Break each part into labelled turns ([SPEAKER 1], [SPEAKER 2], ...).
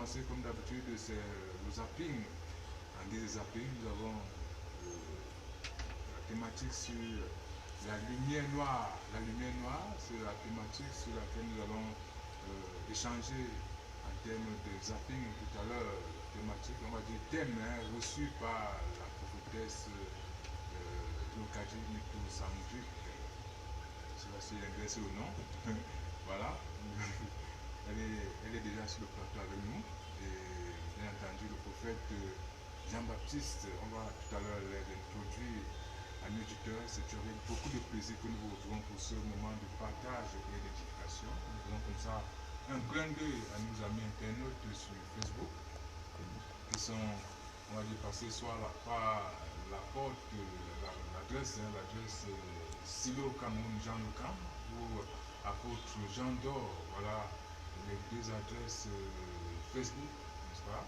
[SPEAKER 1] commencer comme d'habitude, c'est le zapping. En guise de zapping, nous avons la thématique sur la lumière noire. La lumière noire, c'est la thématique sur laquelle nous allons échanger en termes de zapping tout à l'heure. Thématique, on va dire thème, reçu par la prophétesse Lokaji Mito Samjuk. Je ne sais pas si l'anglais c'est ou non. Voilà. Elle est déjà sur le plateau avec nous. Et bien entendu, le prophète Jean-Baptiste, on va tout à l'heure l'introduire à nos auditeurs. C'est avec beaucoup de plaisir que nous vous retrouvons pour ce moment de partage et d'édification. Nous faisons comme ça un clin d'œil à nos amis internautes sur Facebook qui sont, on va dire, passés soit par la porte, l'adresse Silo Cameroun Jean Lucam ou apôtre Jean d'Or. Voilà les deux adresses Facebook, n'est-ce pas,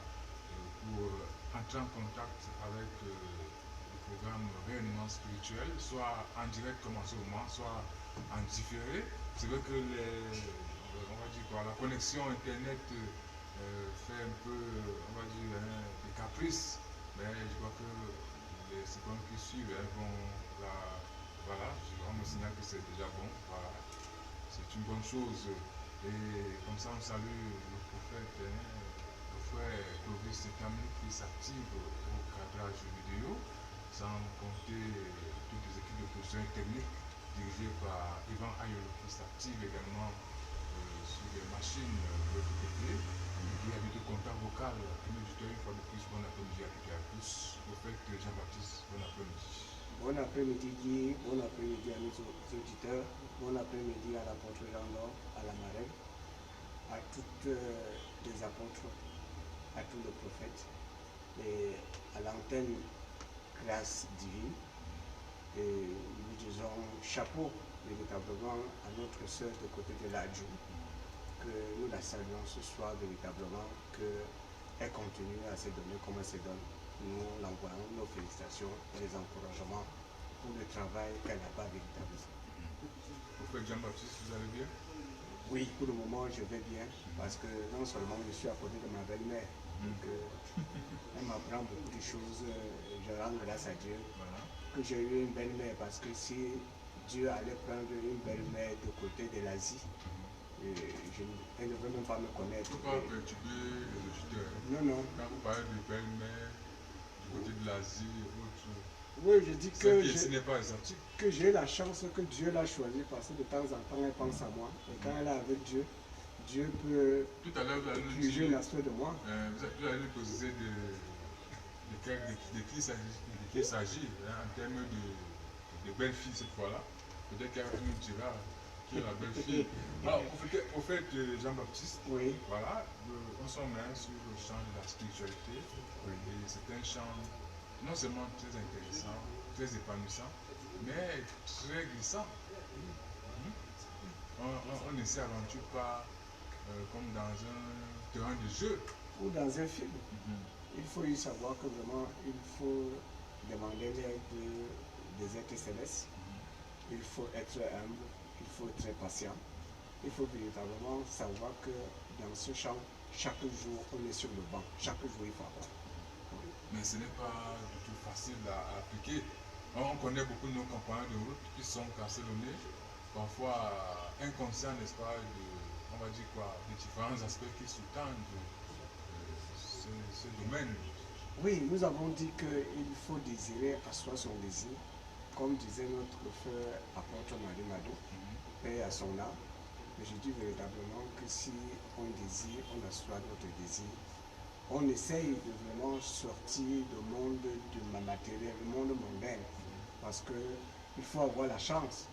[SPEAKER 1] pour entrer en contact avec le programme réellement spirituel, soit en direct comme en ce moment, soit en différé. C'est vrai que on va dire quoi, la connexion internet fait un peu, on va dire, des caprices, mais je crois que les secondes qui suivent vont voilà, on me signale que c'est déjà bon, voilà, c'est une bonne chose. Et comme ça, on salue le prophète, le frère Clovis Camille qui s'active au cadrage vidéo, sans compter toutes les équipes de production technique dirigées par Yvan Ayolo qui s'active également sur les machines de l'autre côté. Il y a des contacts vocaux à nos auditeurs. Une fois de plus, bon après-midi à toutes et à tous. Prophète Jean-Baptiste, bon après-midi.
[SPEAKER 2] Bon après-midi Guy, bon après-midi à nos auditeurs, bon après-midi à l'apôtre Jean-Laure, à la marraine, à toutes les apôtres, à tous les prophètes, et à l'antenne grâce divine. Et nous disons chapeau véritablement à notre sœur de côté de l'adjoint, que nous la saluons ce soir véritablement, qu'elle continue à se donner comme elle se donne. Nous l'envoyons nos félicitations et les encouragements pour le travail qu'elle a pas véritablement.
[SPEAKER 1] Prophète Jean-Baptiste, vous allez bien?
[SPEAKER 2] Oui, pour le moment je vais bien, parce que non seulement je suis à côté de ma belle-mère, donc elle m'apprend beaucoup de choses, je rends grâce à Dieu que j'ai eu une belle-mère, parce que si Dieu allait prendre une belle-mère de côté de l'Asie, elle ne veut même pas me connaître.
[SPEAKER 1] Pourquoi perturber les auditeurs?
[SPEAKER 2] Non, non.
[SPEAKER 1] Quand vous parlez de belle-mère, du côté de l'Asie et autres,
[SPEAKER 2] oui, je dis
[SPEAKER 1] ce n'est pas exotique.
[SPEAKER 2] Que j'ai la chance que Dieu l'a choisi, parce que de temps en temps elle pense à moi. Et quand elle est avec Dieu, Dieu peut
[SPEAKER 1] tout à l'heure vous allez
[SPEAKER 2] juger l'aspect de moi.
[SPEAKER 1] Vous allez nous préciser de qui il s'agit en termes de belle-fille cette fois-là. Peut-être qu'elle nous dira qui est la belle-fille. Alors, prophète Jean-Baptiste,
[SPEAKER 2] oui.
[SPEAKER 1] Voilà, on s'en met sur le champ de la spiritualité. Oui. Et c'est un champ non seulement très intéressant, très épanouissant, mais très glissant. On ne s'aventure pas comme dans un terrain de jeu.
[SPEAKER 2] Ou dans un film. Il faut y savoir que vraiment, il faut demander l'aide des êtres célestes. Il faut être humble, il faut être patient. Il faut véritablement savoir que dans ce champ, chaque jour, on est sur le banc. Chaque jour, il faut apprendre.
[SPEAKER 1] Mais ce n'est pas du tout facile à appliquer. On connaît beaucoup de nos compagnons de route qui sont cassés le nez, parfois inconscients, n'est-ce pas, on va dire quoi, des différents aspects qui sous-tendent ce domaine.
[SPEAKER 2] Oui, nous avons dit qu'il faut désirer asseoir son désir, comme disait notre frère apôtre Marie Mado, paix à son âme. Mais je dis véritablement que si on désire, on assoit notre désir, on essaye de vraiment sortir du monde du matériel, du monde mondain, parce qu'il faut avoir la chance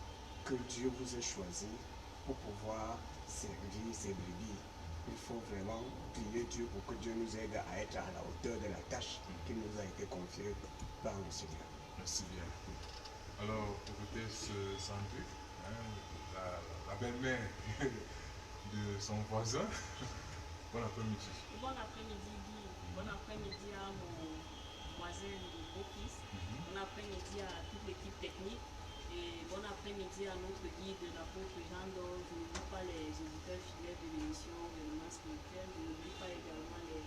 [SPEAKER 2] que Dieu vous ait choisi pour pouvoir servir ses brebis. Il faut vraiment prier Dieu pour que Dieu nous aide à être à la hauteur de la tâche qui nous a été confiée par le Seigneur.
[SPEAKER 1] Merci bien. Alors, prophétesse Sandrine, la belle-mère de son voisin, bon après-midi.
[SPEAKER 3] Bon après-midi, Guy. Bon après-midi à mon voisin de beau-fils. Bon après-midi à toute l'équipe technique. Et bon après-midi à notre guide, l'apôtre Jean d'Or. Je n'oublie pas les auditeurs fidèles de l'émission Éléments spirituels. Je n'oublie pas également les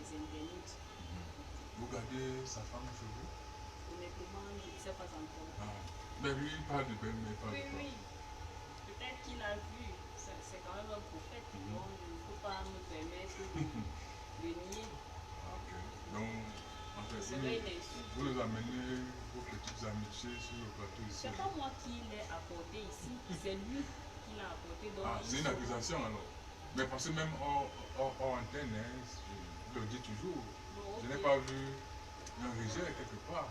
[SPEAKER 1] sa femme chez vous?
[SPEAKER 3] Honnêtement, je ne sais pas encore.
[SPEAKER 1] Ah. Mais lui, il parle de belle-mère, pas de toi.
[SPEAKER 3] Oui. Peut-être qu'il a vu. C'est quand même un prophète. Donc, je ne peux pas me permettre de nier.
[SPEAKER 1] Ok. Donc, en fait,
[SPEAKER 3] Ce serait une insulte.
[SPEAKER 1] vous nous amenez vos petites amitiés sur le plateau ici.
[SPEAKER 3] C'est pas moi qui l'ai apporté ici, c'est lui qui l'a apporté. Donc,
[SPEAKER 1] Ah, c'est une accusation alors. Mais parce que même hors antenne, hein, je le dis toujours,
[SPEAKER 3] Bon,
[SPEAKER 1] je
[SPEAKER 3] ok.
[SPEAKER 1] n'ai pas vu un rejet quelque part.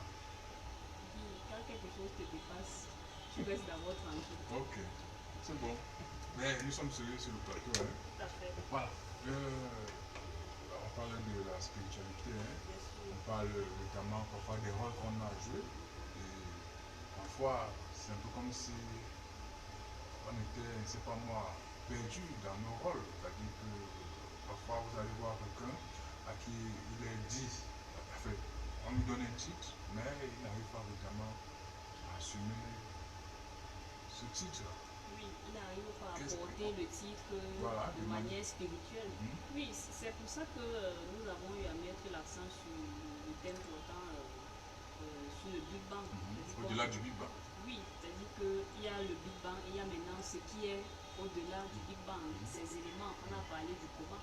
[SPEAKER 3] Quand quelque chose te dépasse, tu restes d'abord tranquille.
[SPEAKER 1] Ok, c'est bon. Mais nous sommes sérieux sur le plateau. Hein.
[SPEAKER 3] Tout à fait.
[SPEAKER 1] Voilà. On parle de la spiritualité. Hein.
[SPEAKER 3] Bien sûr.
[SPEAKER 1] On parle notamment parfois des rôles qu'on a joués. Et parfois, c'est un peu comme si on était, je ne sais pas moi, perdu dans nos rôles. C'est-à-dire que parfois vous allez voir quelqu'un à qui il est dit, en fait, on lui donne un titre, mais il n'arrive pas vraiment à assumer ce titre.
[SPEAKER 3] Oui, il n'arrive pas à
[SPEAKER 1] Qu'est-ce que-
[SPEAKER 3] porter le titre
[SPEAKER 1] Voilà,
[SPEAKER 3] de manière spirituelle.
[SPEAKER 1] Mhm.
[SPEAKER 3] Oui, c'est pour ça que nous avons eu à mettre l'accent sur le thème portant sur le Big Bang. C'est-à-dire
[SPEAKER 1] Au-delà
[SPEAKER 3] qu'on-
[SPEAKER 1] du Big Bang.
[SPEAKER 3] Oui, c'est-à-dire qu'il y a le Big Bang et il y a maintenant ce qui est au-delà du Big Bang. Ces éléments, on a parlé du coma.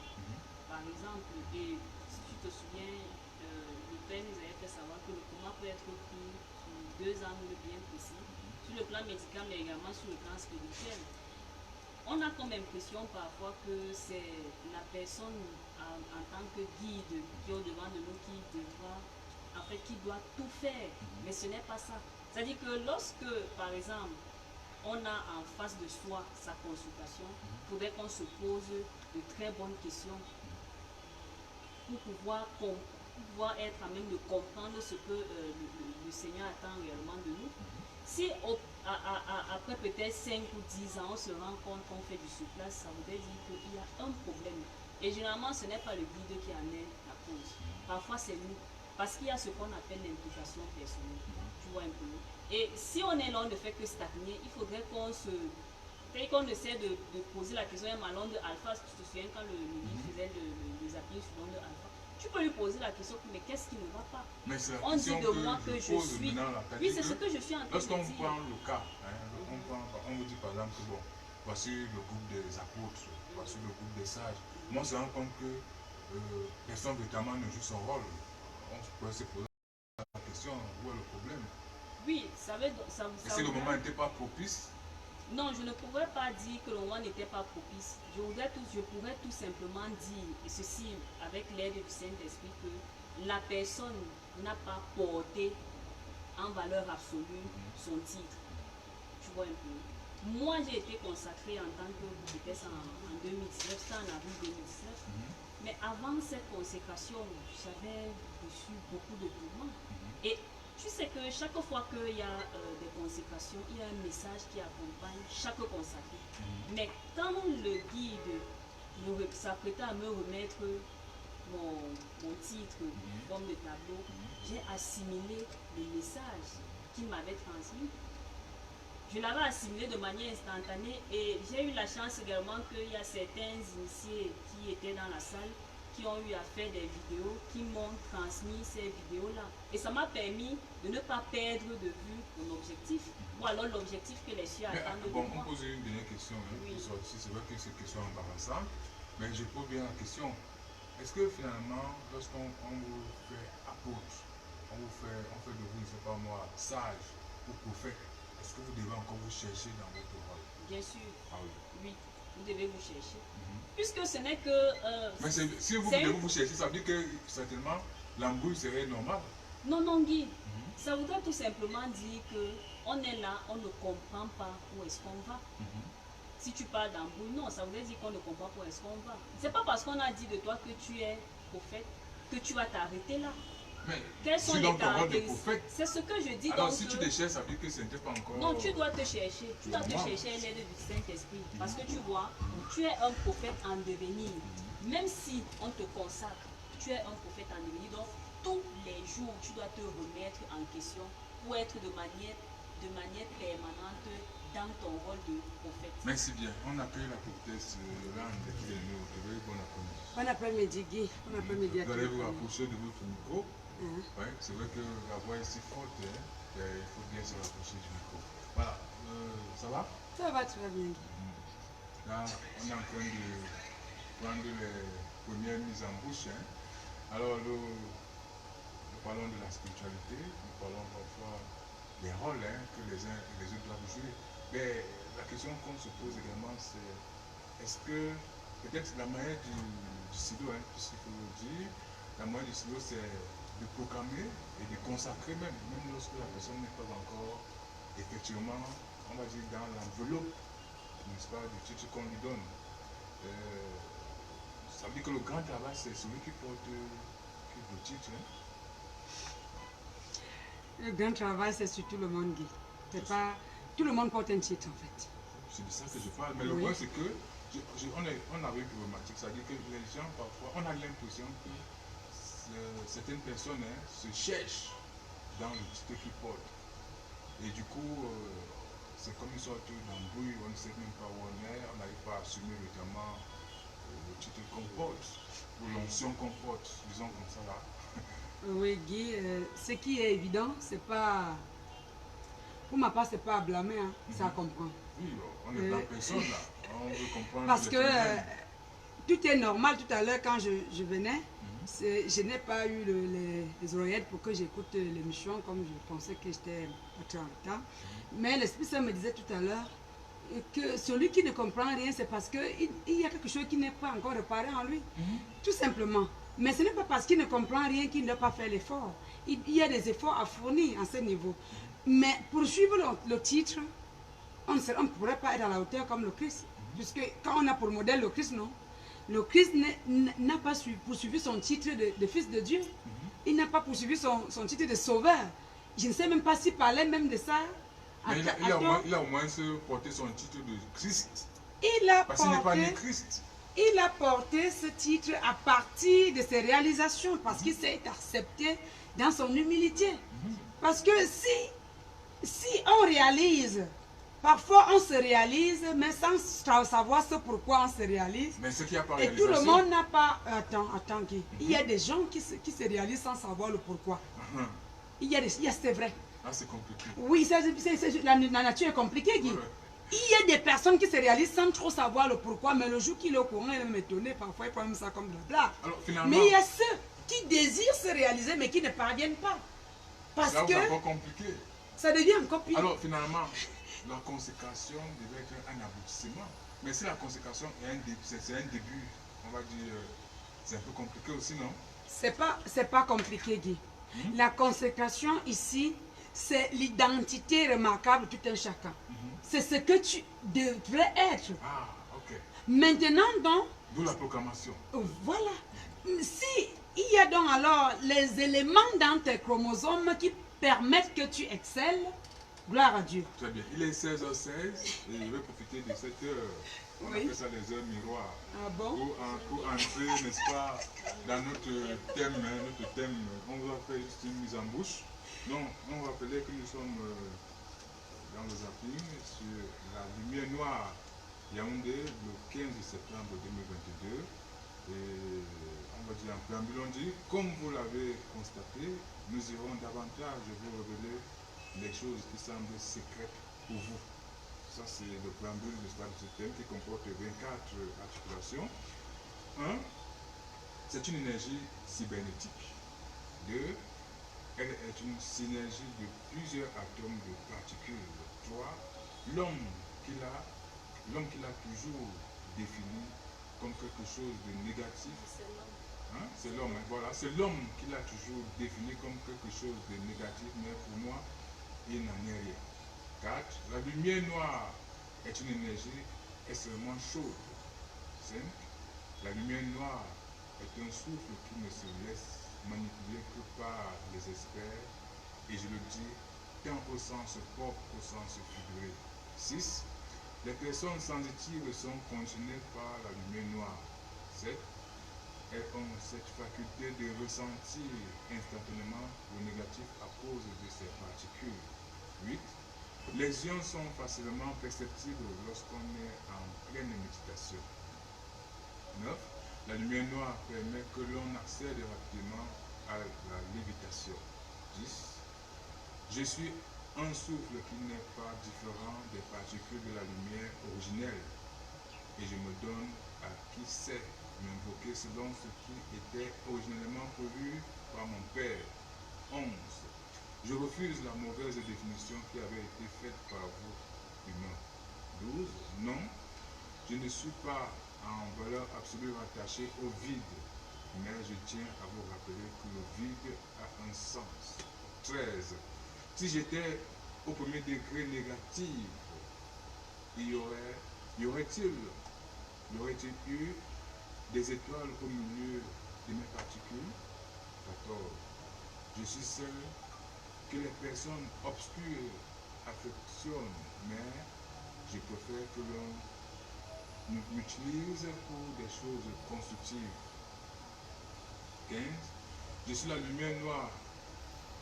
[SPEAKER 3] Par exemple, et si tu te souviens, le père nous avait fait savoir que le coma peut être pris sous deux angles bien précis, sur le plan médical mais également sur le plan spirituel. On a comme impression parfois que c'est la personne en tant que guide qui est au-devant de nous qui devra, en fait, qui doit tout faire, mais ce n'est pas ça. C'est-à-dire que lorsque, par exemple, on a en face de soi sa consultation, il faudrait qu'on se pose de très bonnes questions pour pouvoir être à même de comprendre ce que le Seigneur attend réellement de nous. Si après peut-être 5 ou 10 ans, on se rend compte qu'on fait du surplace, ça voudrait dire qu'il y a un problème. Et généralement, ce n'est pas le guide qui en est la cause. Parfois, c'est nous. Parce qu'il y a ce qu'on appelle l'implication personnelle. Tu vois un peu. Et si on est là, on ne fait que stagner, il faudrait qu'on essaie de poser la question à l'onde alpha. Si tu te souviens quand le guide faisait le zapping sur l'onde alpha, tu peux lui poser la question, mais qu'est-ce qui ne va pas?
[SPEAKER 1] Mais c'est la
[SPEAKER 3] On dit
[SPEAKER 1] question
[SPEAKER 3] de moi que je
[SPEAKER 1] pose
[SPEAKER 3] suis.
[SPEAKER 1] maintenant, là.
[SPEAKER 3] Oui, c'est ce que je suis en train de
[SPEAKER 1] Lorsqu'on
[SPEAKER 3] dire.
[SPEAKER 1] prend le cas, hein, on vous dit par exemple que bon, voici le groupe des apôtres, voici le groupe des sages. Moi, on se rend compte que personne véritablement ne joue son rôle. On peut se poser la question, où est le problème?
[SPEAKER 3] Oui, ça veut
[SPEAKER 1] Est-ce que le moment n'était pas propice?
[SPEAKER 3] Non, je ne pourrais pas dire que le moment n'était pas propice. Je pourrais tout simplement dire, et ceci avec l'aide du Saint-Esprit, que la personne n'a pas porté en valeur absolue son titre. Tu vois un peu. Moi, j'ai été consacrée en tant que vitesse en 2019, c'était en avril 2019. Mais avant cette consécration, j'avais reçu beaucoup de tourments. Et tu sais que chaque fois qu'il y a des consécrations, il y a un message qui accompagne chaque consacré. Mais quand le guide s'apprêtait à me remettre mon titre en forme de tableau, j'ai assimilé le message qu'il m'avait transmis. Je l'avais assimilé de manière instantanée et j'ai eu la chance également qu'il y a certains initiés qui étaient dans la salle qui ont eu à faire des vidéos, qui m'ont transmis ces vidéos-là. Et ça m'a permis de ne pas perdre de vue mon objectif, ou alors l'objectif que les cieux attendent de
[SPEAKER 1] Bon,
[SPEAKER 3] moi.
[SPEAKER 1] on pose une dernière question, hein,
[SPEAKER 3] Oui.
[SPEAKER 1] c'est vrai que c'est une question embarrassante, mais je pose bien la question. Est-ce que finalement, lorsqu'on vous fait apôtre, on fait de vous, je ne sais pas moi, sage ou prophète, est-ce que vous devez encore vous chercher dans votre rôle?
[SPEAKER 3] Bien sûr,
[SPEAKER 1] Ah oui.
[SPEAKER 3] oui, vous devez vous chercher. Puisque ce n'est que...
[SPEAKER 1] Mais si vous devez vous chercher, ça veut dire que certainement l'embrouille serait normale.
[SPEAKER 3] Non, non, Guy. Ça voudrait tout simplement dire que on est là, on ne comprend pas où est-ce qu'on va. Si tu parles d'embrouille, non, ça voudrait dire qu'on ne comprend pas où est-ce qu'on va. C'est pas parce qu'on a dit de toi que tu es prophète que tu vas t'arrêter là.
[SPEAKER 1] Mais
[SPEAKER 3] Quelles sont
[SPEAKER 1] si
[SPEAKER 3] les
[SPEAKER 1] dans ton rôle de
[SPEAKER 3] caractéristiques?
[SPEAKER 1] prophète,
[SPEAKER 3] C'est ce que je dis.
[SPEAKER 1] alors
[SPEAKER 3] donc
[SPEAKER 1] si tu
[SPEAKER 3] que-
[SPEAKER 1] te cherches, ça veut dire que ce n'était pas encore...
[SPEAKER 3] Non, tu dois te chercher. Tu dois te
[SPEAKER 1] Normal.
[SPEAKER 3] chercher l'aide du Saint-Esprit. Parce que tu vois, tu es un prophète en devenir. Même si on te consacre, tu es un prophète en devenir. Donc, tous les jours, tu dois te remettre en question pour être de manière permanente dans ton rôle de prophète.
[SPEAKER 1] Merci bien. On accueille la prophétesse Yolande qui est venue au Québec. Bon après-midi.
[SPEAKER 4] Bon après-midi, Guy. Bon après-midi à
[SPEAKER 1] Vous allez
[SPEAKER 4] tous.
[SPEAKER 1] vous rapprocher de votre micro. Ouais, c'est vrai que la voix est si forte, hein, il faut bien se rapprocher du micro. Voilà, ça va?
[SPEAKER 4] Ça va très bien.
[SPEAKER 1] Là, on est en train de prendre les premières mises en bouche. Hein. Alors, nous parlons de la spiritualité, nous parlons parfois des rôles hein, que les uns et les autres doivent jouer. Mais la question qu'on se pose également, c'est est-ce que peut-être la manière du silo, hein, puisqu'il faut le dire, la manière du silo, c'est de programmer et de consacrer même lorsque la personne n'est pas encore effectivement, on va dire, dans l'enveloppe, n'est-ce pas, du titre qu'on lui donne. Ça veut dire que le grand travail, c'est celui qui porte le titre. Hein.
[SPEAKER 4] Le grand travail, c'est surtout le monde gay. C'est pas... Tout le monde porte un titre, en fait.
[SPEAKER 1] C'est de ça que je parle. Mais le point, c'est que on avait une problématique. C'est-à-dire que les gens, parfois, on a l'impression que certaines personnes hein, se cherchent dans le titre qu'ils portent. Et du coup, c'est comme une sorte d'embrouille. On ne sait même pas où on est. On n'arrive pas à assumer notamment le titre qu'on porte, ou l'onction qu'on porte, disons comme ça là.
[SPEAKER 4] Oui, Guy, ce qui est évident, c'est pas... Pour ma part, c'est pas à blâmer, hein, c'est à comprendre.
[SPEAKER 1] Oui, on est dans personne là. On veut comprendre.
[SPEAKER 4] Parce que tout est normal. Tout à l'heure, quand je venais, je n'ai pas eu les oreillettes pour que j'écoute l'émission, comme je pensais que j'étais pas très en retard. Mais l'Esprit Saint me disait tout à l'heure que celui qui ne comprend rien, c'est parce qu'il y a quelque chose qui n'est pas encore réparé en lui. Tout simplement. Mais ce n'est pas parce qu'il ne comprend rien qu'il ne doit pas faire l'effort. Il y a des efforts à fournir à ce niveau. Mais pour suivre le titre, on ne pourrait pas être à la hauteur comme le Christ. Puisque quand on a pour modèle le Christ, non. Le Christ n'a pas poursuivi son titre de fils de Dieu. Il n'a pas poursuivi son titre de sauveur. Je ne sais même pas s'il parlait même de ça.
[SPEAKER 1] Mais il a au moins porté son titre de Christ. Parce qu'il n'est pas né Christ.
[SPEAKER 4] Il a porté ce titre à partir de ses réalisations, parce qu'il s'est accepté dans son humilité. Parce que si on réalise, parfois on se réalise, mais sans savoir ce pourquoi on se réalise.
[SPEAKER 1] Mais ce qui a pas
[SPEAKER 4] et tout le monde n'a pas... Attends, Guy. Il y a des gens qui se réalisent sans savoir le pourquoi. C'est vrai.
[SPEAKER 1] Ah, c'est compliqué.
[SPEAKER 4] Oui, la nature est compliquée, Guy. Il y a des personnes qui se réalisent sans trop savoir le pourquoi, mais le jour qu'il est au courant, il va m'étonner. Parfois, il prend ça comme de la blague. Mais il y a ceux qui désirent se réaliser, mais qui ne parviennent pas. Parce que
[SPEAKER 1] c'est encore compliqué.
[SPEAKER 4] Ça devient encore pire.
[SPEAKER 1] Alors, finalement, la consécration devait être un aboutissement. Mais si la consécration c'est un début, on va dire, c'est un peu compliqué aussi, non?
[SPEAKER 4] C'est pas compliqué, Guy. La consécration ici, c'est l'identité remarquable de tout un chacun. C'est ce que tu devrais être.
[SPEAKER 1] Ah, ok.
[SPEAKER 4] Maintenant, donc...
[SPEAKER 1] D'où la proclamation.
[SPEAKER 4] Voilà. Si il y a donc alors les éléments dans tes chromosomes qui permettent que tu excelles, gloire à Dieu.
[SPEAKER 1] Très bien. Il est 16h16 et je vais profiter de cette heure. On appelle ça les heures miroirs.
[SPEAKER 4] Ah bon?
[SPEAKER 1] Pour entrer, n'est-ce pas, dans notre thème. On va faire juste une mise en bouche. Non, on va rappeler que nous sommes dans le zapping sur la lumière noire Yaoundé le 15 septembre 2022. Et on va dire en préambule, on dit, comme vous l'avez constaté, nous irons davantage vous révéler les choses qui semblent secrètes pour vous. Ça, c'est le préambule de ce thème qui comporte 24 articulations. 1. C'est une énergie cybernétique. 2. Elle est une synergie de plusieurs atomes de particules. 3. L'homme qui l'a toujours défini comme quelque chose de négatif. C'est l'homme, voilà. C'est l'homme qui l'a toujours défini comme quelque chose de négatif, mais pour moi, il n'en est rien. 4. La lumière noire est une énergie extrêmement chaude. 5. La lumière noire est un souffle qui ne se laisse manipuler que par les experts, et je le dis tant au sens propre qu'au sens figuré. 6. Les personnes sensitives sont conditionnées par la lumière noire. 7. Elles ont cette faculté de ressentir instantanément le négatif à cause de ces particules. 8. Les ions sont facilement perceptibles lorsqu'on est en pleine méditation. 9. La lumière noire permet que l'on accède rapidement à la lévitation. 10. Je suis un souffle qui n'est pas différent des particules de la lumière originelle, et je me donne à qui sait m'invoquer selon ce qui était originellement prévu par mon Père. 11. Je refuse la mauvaise définition qui avait été faite par vous, humains. 12. Non, je ne suis pas en valeur absolue rattaché au vide, mais je tiens à vous rappeler que le vide a un sens. 13. Si j'étais au premier degré négatif, y aurait-il eu des étoiles au milieu de mes particules? 14. Je suis celle que les personnes obscures affectionnent, mais je préfère que l'on m'utilise pour des choses constructives. 15. Je suis la lumière noire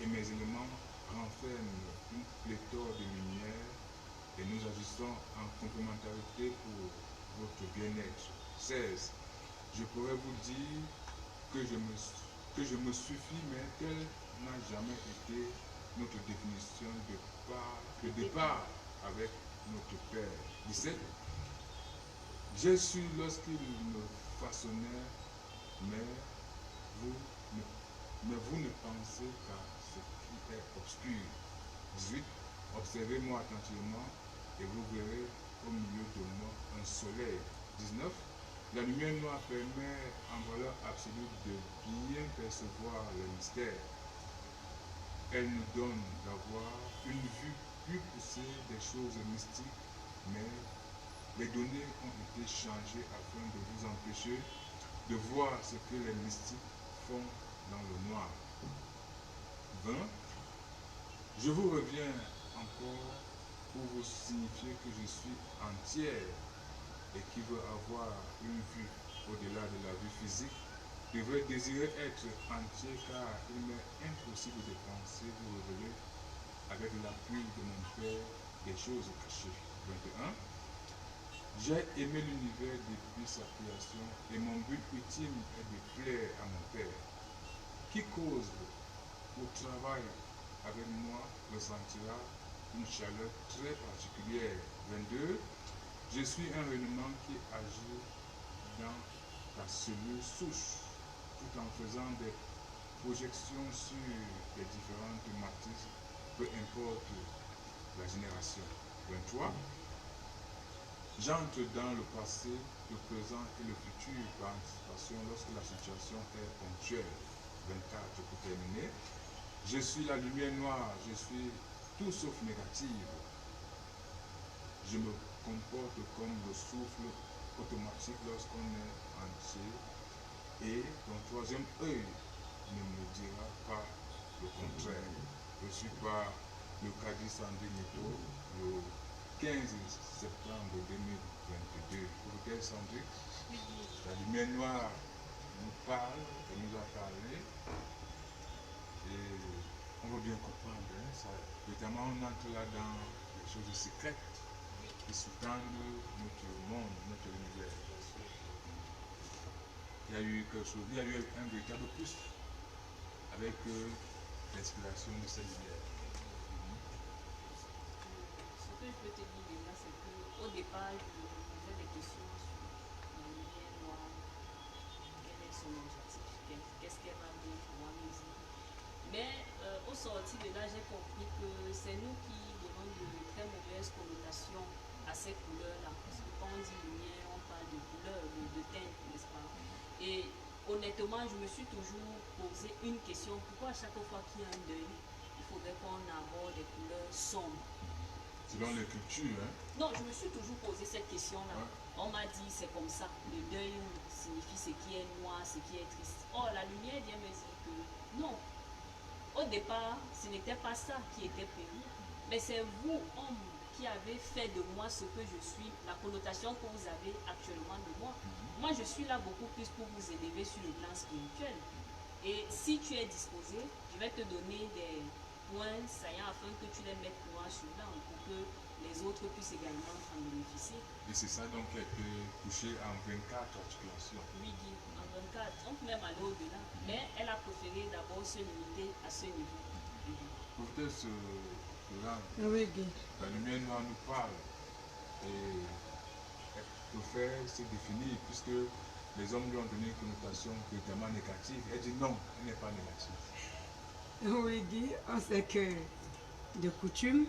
[SPEAKER 1] et mes éléments renferment une pléthore de lumière et nous agissons en complémentarité pour votre bien-être. 16. Je pourrais vous dire que je me suffis, mais telle n'a jamais été notre définition de départ avec notre Père. 17. J'ai su lorsqu'il me façonnait, mais vous ne pensez qu'à ce qui est obscur. 18. Observez-moi attentivement et vous verrez au milieu de moi un soleil. 19. La lumière noire permet en valeur absolue de bien percevoir les mystères. Elle nous donne d'avoir une vue plus poussée des choses mystiques, mais les données ont été changées afin de vous empêcher de voir ce que les mystiques font dans le noir. 20. Je vous reviens encore pour vous signifier que je suis entière et qui veut avoir une vue au-delà de la vue physique devrait désirer être entier, car il m'est impossible de penser vous révéler avec l'appui de mon Père des choses cachées. 21. J'ai aimé l'univers depuis sa création et mon but ultime est de plaire à mon Père. Qui cause ou travaille avec moi ressentira une chaleur très particulière. 22. Je suis un rayonnement qui agit dans ta cellule souche, tout en faisant des projections sur les différentes matrices, peu importe la génération. 23. J'entre dans le passé, le présent et le futur par anticipation lorsque la situation est ponctuelle. 24. Pour terminer. Je suis la lumière noire, je suis tout sauf négative. Je me comporte comme le souffle automatique lorsqu'on est entier, et ton troisième œil ne me dira pas le contraire. Je suis pas le Cadiz Sandrine Neto le 15 septembre 2022. Pour lequel Sandrine, la lumière noire nous parle et nous a parlé. Et on veut bien comprendre, hein, ça, évidemment on entre là dans les choses secrètes qui sous-tendent notre monde, notre univers. Il y a eu quelque chose, il y a eu un véritable plus avec l'inspiration de cette lumière.
[SPEAKER 3] Ce que je peux te dire déjà, c'est qu'au départ, je me posais des questions sur la lumière noire, quel est son objectif, qu'est-ce qu'elle va bien pouvoir nous dire. Mais au sortir de là, j'ai compris que c'est nous qui donnons de très mauvaises connotations à ces couleurs-là. Parce que quand on dit lumière, on parle de couleurs, de teintes, n'est-ce pas? Et honnêtement, je me suis toujours posé une question. Pourquoi à chaque fois qu'il y a un deuil, il faudrait qu'on aborde des couleurs sombres?
[SPEAKER 1] Selon les cultures, hein?
[SPEAKER 3] Non, je me suis toujours posé cette question-là.
[SPEAKER 1] Ouais.
[SPEAKER 3] On m'a dit c'est comme ça. Le deuil signifie ce qui est noir, ce qui est triste. Or, la lumière vient me dire que non. Au départ, ce n'était pas ça qui était prévu. Mais c'est vous, homme, qui avez fait de moi ce que je suis, la connotation que vous avez actuellement de moi. Moi, je suis là beaucoup plus pour vous élever sur le plan spirituel. Et si tu es disposé, je vais te donner des points saillants afin que tu les mettes noir sur blanc pour que les autres puissent également en bénéficier.
[SPEAKER 1] Et c'est ça donc qui a été couché en 24 articulations.
[SPEAKER 3] Oui, Guy, en 24 cadre. On peut même aller au-delà. Mais elle a préféré d'abord se limiter à ce niveau.
[SPEAKER 1] Peut-être là,
[SPEAKER 4] Oui, Guy.
[SPEAKER 1] la lumière noire nous parle et elle préfère se définir puisque les hommes lui ont donné une connotation véritablement négative. Elle dit non, elle n'est pas négative.
[SPEAKER 4] Oui, Guy, on sait que de coutume,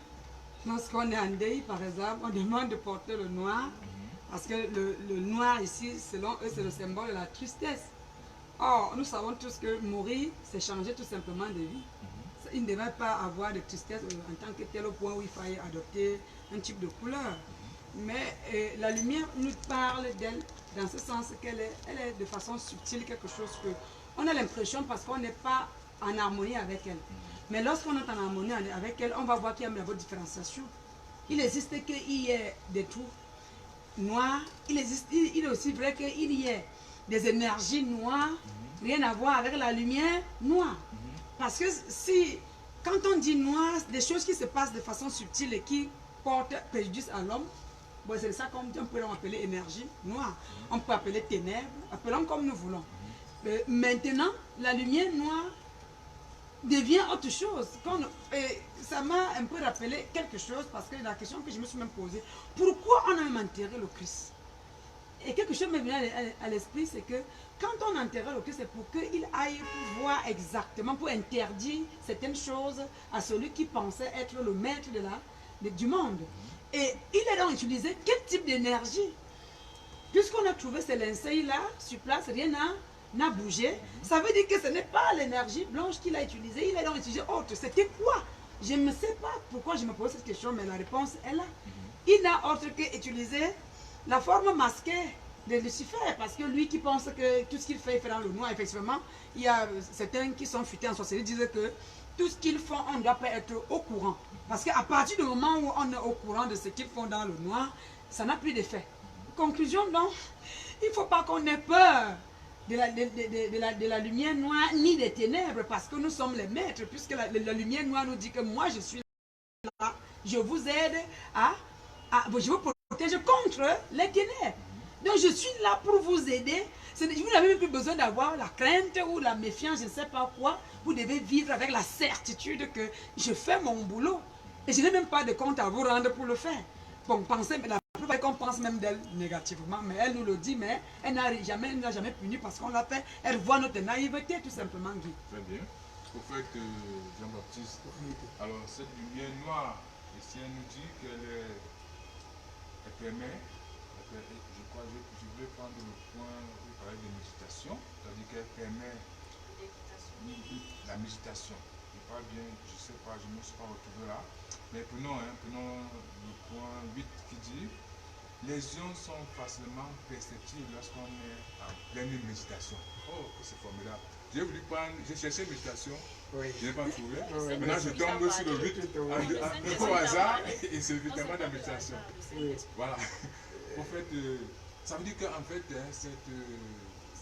[SPEAKER 4] lorsqu'on est en deuil, par exemple, on demande de porter le noir, parce que le noir ici, selon eux, c'est le symbole de la tristesse. Or, nous savons tous que mourir, c'est changer tout simplement de vie. Il ne devait pas avoir de tristesse en tant que tel au point où il fallait adopter un type de couleur. Mais la lumière nous parle d'elle dans ce sens qu'elle est, elle est de façon subtile quelque chose que on a l'impression parce qu'on n'est pas en harmonie avec elle. Mais lorsqu'on est en harmonie avec elle, on va voir qu'il y a une bonne différenciation. Il existe qu'il y ait des trous noirs, il est aussi vrai qu'il y ait des énergies noires, rien à voir avec la lumière noire. Parce que si, quand on dit noir, des choses qui se passent de façon subtile et qui portent préjudice à l'homme, bon, c'est ça qu'on peut appeler énergie noire. On peut appeler ténèbres, appelons comme nous voulons. Maintenant, la lumière noire devient autre chose. Ça m'a un peu rappelé quelque chose parce que la question que je me suis même posée, pourquoi on a même enterré le Christ? Et quelque chose m'est venu à l'esprit, c'est que quand on enterrait le Christ, c'est pour qu'il aille voir exactement, pour interdire certaines choses à celui qui pensait être le maître du monde. Et il a donc utilisé quel type d'énergie? Puisqu'on a trouvé ces linceils-là sur place, rien n'a bougé. Ça veut dire que ce n'est pas l'énergie blanche qu'il a utilisée. Il a donc utilisé autre. C'était quoi? Je ne sais pas pourquoi je me pose cette question, mais la réponse est là. Il n'a autre qu'utilisé la forme masquée de Lucifer, parce que lui qui pense que tout ce qu'il fait, il fait dans le noir, effectivement, il y a certains qui sont futés en sorcellerie, disent que tout ce qu'ils font, on ne doit pas être au courant. Parce qu'à partir du moment où on est au courant de ce qu'ils font dans le noir, ça n'a plus d'effet. Conclusion, donc, il ne faut pas qu'on ait peur de la lumière noire ni des ténèbres, parce que nous sommes les maîtres, puisque la lumière noire nous dit que moi je suis là, je vous aide je vous protège contre les ténèbres. Donc je suis là pour vous aider. Vous n'avez même plus besoin d'avoir la crainte ou la méfiance, je ne sais pas quoi. Vous devez vivre avec la certitude que je fais mon boulot. Et je n'ai même pas de compte à vous rendre pour le faire. Bon, pensez, la plupart qu'on pense même d'elle négativement, mais elle nous le dit, mais elle n'a jamais puni parce qu'on l'a fait. Elle voit notre naïveté tout simplement, Guy.
[SPEAKER 1] Très bien. Prophète Jean-Baptiste, alors cette lumière noire, ici elle nous dit qu'elle permet, je crois, je vais prendre le point, vous parlez de méditation, c'est-à-dire qu'elle permet la méditation. Je parle bien, je ne sais pas, je ne me suis pas retrouvé là, mais prenons le point 8 qui dit les lions sont facilement perceptibles lorsqu'on est en pleine méditation. Oh, c'est formidable. J'ai voulu prendre, j'ai cherché méditation, je n'ai pas trouvé. Maintenant je tombe sur le 8 au hasard et c'est évidemment de la méditation. Voilà. En fait, ça veut dire qu'en fait, cette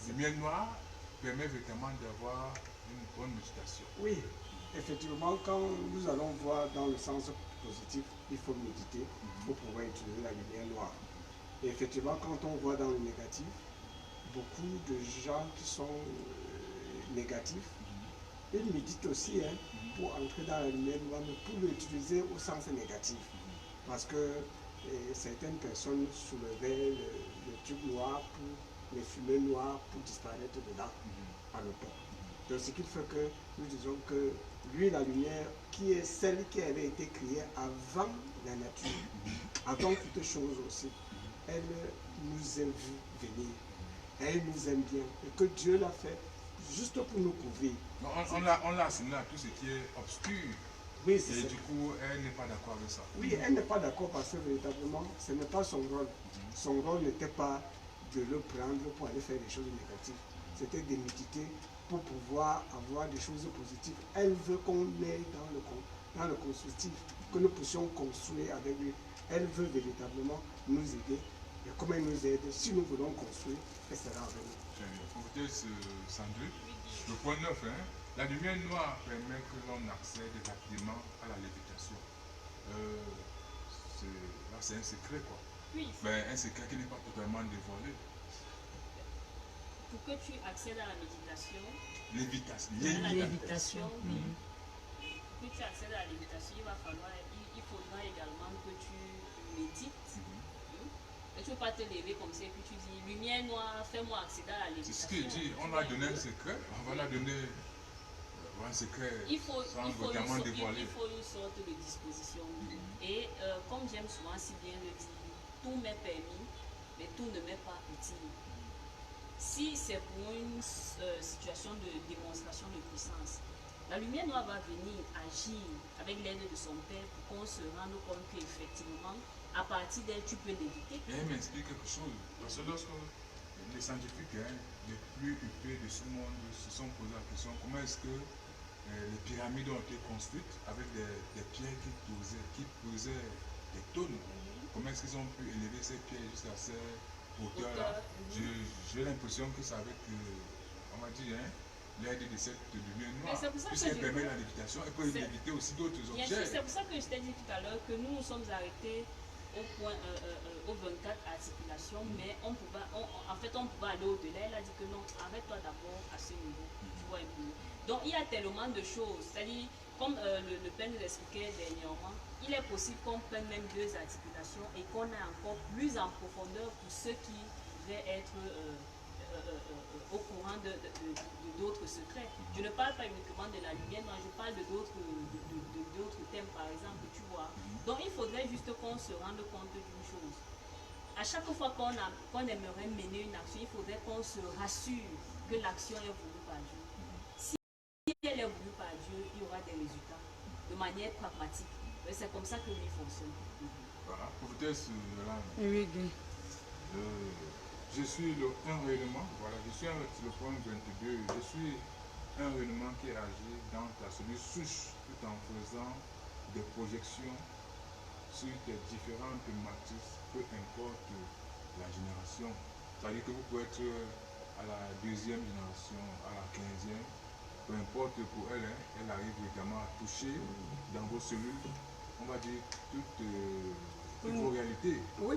[SPEAKER 1] lumière noire permet véritablement d'avoir une bonne méditation.
[SPEAKER 2] Oui, effectivement, quand nous allons voir dans le sens positif, il faut méditer pour pouvoir utiliser la lumière noire. Et effectivement, quand on voit dans le négatif, beaucoup de gens qui sont négatifs, ils méditent aussi pour entrer dans la lumière noire, mais pour l'utiliser au sens négatif. Parce que certaines personnes soulevaient le tube noir pour les fumées noires pour disparaître dedans à l'automne. Donc ce qui fait que nous disons que lui, la lumière, qui est celle qui avait été créée avant la nature, avant toute chose aussi, elle nous a vu venir, elle nous aime bien, et que Dieu l'a fait juste pour nous couvrir.
[SPEAKER 1] On l'a assigné à tout ce qui est obscur.
[SPEAKER 2] Oui,
[SPEAKER 1] et du coup, elle n'est pas d'accord avec ça.
[SPEAKER 2] Oui, elle n'est pas d'accord parce que véritablement, ce n'est pas son rôle. Son rôle n'était pas de le prendre pour aller faire des choses négatives. C'était de méditer pour pouvoir avoir des choses positives. Elle veut qu'on aille dans le constructif, que nous puissions construire avec lui. Elle veut véritablement nous aider. Et comme elle nous aide, si nous voulons construire, elle sera avec nous.
[SPEAKER 1] Très bien. Écoutez, Sandrine, le point 9, la lumière noire permet que l'on accède rapidement à la lévitation. Là, c'est un secret, quoi.
[SPEAKER 3] Oui.
[SPEAKER 1] Ben, un secret qui n'est pas totalement dévoilé.
[SPEAKER 3] pour que tu accèdes à la méditation,
[SPEAKER 1] Lévitation.
[SPEAKER 4] Lévitation.
[SPEAKER 3] pour que tu accèdes à la lévitation, il faudra également que tu médites. Et tu ne peux pas te lever comme ça et puis tu dis, lumière noire, fais-moi accéder à la
[SPEAKER 1] C'est
[SPEAKER 3] lévitation.
[SPEAKER 1] ce qu'il dit. On a donné un secret. On va la donner un secret sans vraiment dévoiler.
[SPEAKER 3] Il faut une sorte de disposition. Et comme j'aime souvent si bien le dire, tout m'est permis, mais tout ne m'est pas utile. Si c'est pour une situation de démonstration de puissance, la lumière noire va venir agir avec l'aide de son père pour qu'on se rende compte qu'effectivement, à partir d'elle, tu peux l'éviter.
[SPEAKER 1] Et elle m'explique quelque chose. Parce que lorsque les scientifiques les plus huppés de ce monde se sont posés la question comment est-ce que les pyramides ont été construites avec des pierres qui pesaient des tonnes. Comment est-ce qu'ils ont pu élever ces pierres jusqu'à ces hauteurs-là? J'ai l'impression que c'est avec, on va dire, l'aide de cette lumière noire. Puisqu'elle permet la lévitation, elle peut léviter aussi d'autres objets.
[SPEAKER 3] C'est pour ça que je t'ai dit tout à l'heure que nous nous sommes arrêtés au point au 24 articulations, mais on pouvait aller au-delà. Elle a dit que non, arrête-toi d'abord à ce niveau. Tu vois un peu. Donc il y a tellement de choses. C'est-à-dire, comme le père nous l'expliquait dernièrement, il est possible qu'on prenne même 2 articulations et qu'on aille encore plus en profondeur pour ceux qui devaient être au courant d'autres secrets. Je ne parle pas uniquement de la lumière, mais je parle d'autres thèmes, par exemple, tu vois. Donc il faudrait juste qu'on se rende compte d'une chose. À chaque fois qu'on aimerait mener une action, il faudrait qu'on se rassure que l'action est voulue par Dieu. Si elle est voulue par Dieu, il y aura des résultats de manière pragmatique. C'est comme ça que lui fonctionne.
[SPEAKER 1] Voilà, prophétesse Yolande.
[SPEAKER 4] Oui, Guy.
[SPEAKER 1] Je suis un rayonnement, voilà, je suis le point 22, je suis un rayonnement qui agit dans ta cellule souche tout en faisant des projections sur tes différentes matrices, peu importe la génération. C'est-à-dire que vous pouvez être à la 2e génération, à la 15e, peu importe pour elle, elle arrive également à toucher dans vos cellules, on va dire, toutes vos réalités.
[SPEAKER 4] Oui,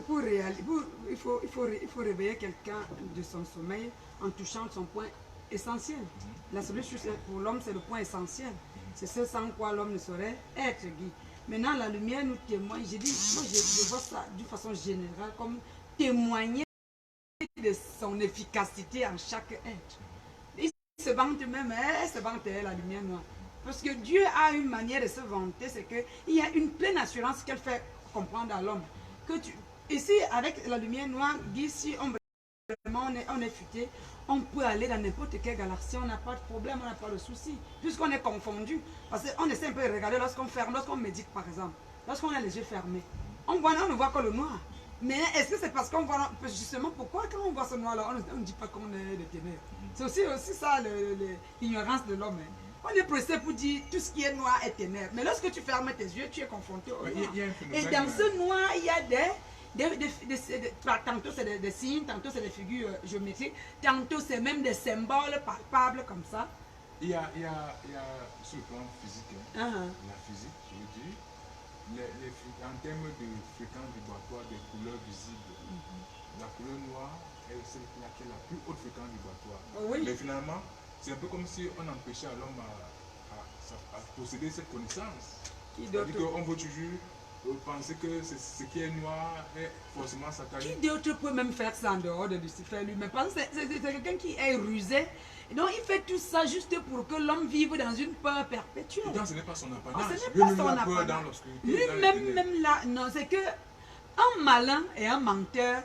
[SPEAKER 4] il faut réveiller quelqu'un de son sommeil en touchant son point essentiel. La solution pour l'homme, c'est le point essentiel. C'est ce sans quoi l'homme ne saurait être, Guy. Maintenant, la lumière nous témoigne. J'ai dit, moi, je vois ça d'une façon générale comme témoigner de son efficacité en chaque être. Il se vante même, elle se vante, la lumière noire. Parce que Dieu a une manière de se vanter, c'est qu'il y a une pleine assurance qu'elle fait comprendre à l'homme. Ici, avec la lumière noire, Guy, si on est futé, on peut aller dans n'importe quelle galaxie, on n'a pas de problème, on n'a pas de souci, puisqu'on est confondu. Parce qu'on essaie un peu de regarder lorsqu'on médite par exemple, lorsqu'on a les yeux fermés, on ne voit que le noir. Mais est-ce que c'est parce qu'on voit, justement, pourquoi quand on voit ce noir-là, on ne dit pas qu'on est des ténèbres? C'est aussi ça l'ignorance de l'homme. On est pressé pour dire tout ce qui est noir est ténèbres. Mais lorsque tu fermes tes yeux, tu es confronté au noir. Et dans ce noir, il y a tantôt c'est des signes, tantôt c'est des figures géométriques, tantôt c'est même des symboles palpables comme ça.
[SPEAKER 1] Il y a sur le plan physique, la physique, je veux dire, en termes de fréquence vibratoire des couleurs visibles, la couleur noire est celle qui a la plus haute fréquence vibratoire.
[SPEAKER 4] Oui.
[SPEAKER 1] Mais finalement, c'est un peu comme si on empêchait à l'homme à posséder cette connaissance. C'est-à-dire qu'on veut toujours penser que ce qui est noir est forcément satanique.
[SPEAKER 4] Qui d'autre peut même faire ça en dehors de Lucifer lui-même? Parce que c'est quelqu'un qui est rusé. Et donc il fait tout ça juste pour que l'homme vive dans une peur perpétuelle.
[SPEAKER 1] Et donc ce n'est pas son apanage.
[SPEAKER 4] Ce n'est pas son apanage. Lui-même là, non, c'est que un malin et un menteur,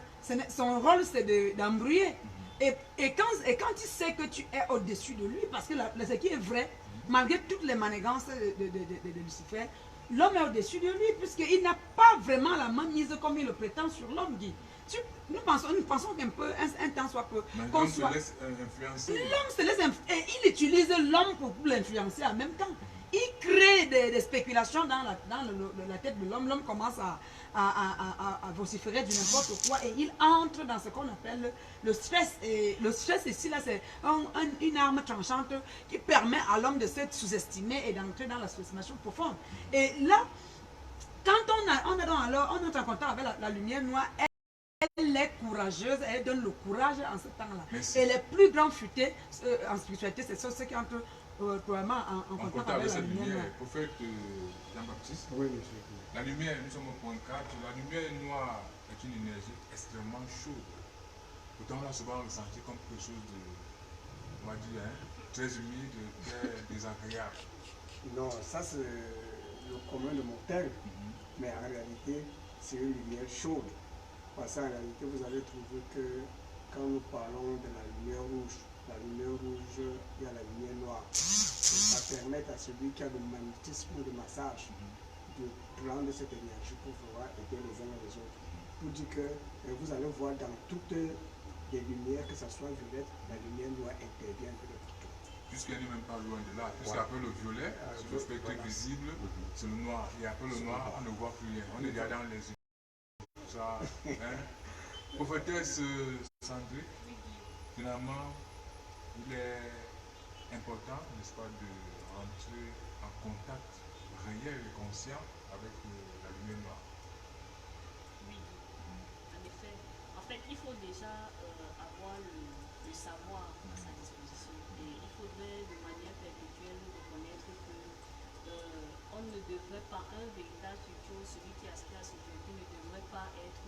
[SPEAKER 4] son rôle c'est d'embrouiller. Et quand il sait que tu es au-dessus de lui, parce que ce qui est vrai, malgré toutes les manigances de Lucifer, l'homme est au-dessus de lui, puisqu'il n'a pas vraiment la main mise comme il le prétend sur l'homme, dit. Nous pensons qu'un peu, un temps soit peu.
[SPEAKER 1] L'homme se laisse influencer.
[SPEAKER 4] L'homme se laisse influencer. Et il utilise l'homme pour l'influencer en même temps. Il crée des spéculations dans la tête de l'homme. L'homme commence à vociférer du n'importe quoi et il entre dans ce qu'on appelle le stress. Et le stress ici, là, c'est une arme tranchante qui permet à l'homme de se sous-estimer et d'entrer dans la sous-estimation profonde. Et là, quand on entre en contact avec la lumière noire, elle elle est courageuse, elle donne le courage en ce temps-là.
[SPEAKER 1] Merci.
[SPEAKER 4] Et les plus grands futés en spiritualité, ce sont ceux qui entrent probablement en
[SPEAKER 1] En
[SPEAKER 4] contact
[SPEAKER 1] contact avec
[SPEAKER 4] avec la
[SPEAKER 1] cette
[SPEAKER 4] lumière.
[SPEAKER 1] lumière, prophète Jean-Baptiste,
[SPEAKER 2] Oui, monsieur.
[SPEAKER 1] la lumière, nous sommes au point 4, la lumière noire est une énergie extrêmement chaude. Pourtant, on l'a souvent ressenti comme quelque chose de, on va dire, hein, très humide, très désagréable.
[SPEAKER 2] Non, ça c'est le commun de mortel, mais en réalité, c'est une lumière chaude. Parce qu'en réalité, vous allez trouver que quand nous parlons de la lumière rouge, il y a la lumière noire. Et ça permet à celui qui a le magnétisme de massage de prendre cette énergie pour pouvoir aider les uns et les autres. Pour dire que vous allez voir dans toutes les lumières, que ce soit violette, la lumière noire intervient un peu de partout.
[SPEAKER 1] Puisqu'elle n'est même pas loin de là, puisqu'après le violet, c'est le spectre visible, c'est le noir. Et après le noir, on ne voit plus rien. On est déjà dans les yeux. Ça, hein. Prophétesse Sandrine, finalement, il est important, n'est-ce pas, de rentrer en contact réel et conscient avec la lumière noire.
[SPEAKER 3] Oui, en effet. En fait, il faut déjà avoir le savoir à sa disposition. Et il faudrait de manière perpétuelle reconnaître que on ne devrait pas, un véritable spirituel, celui qui aspire à la sécurité, ne devrait pas être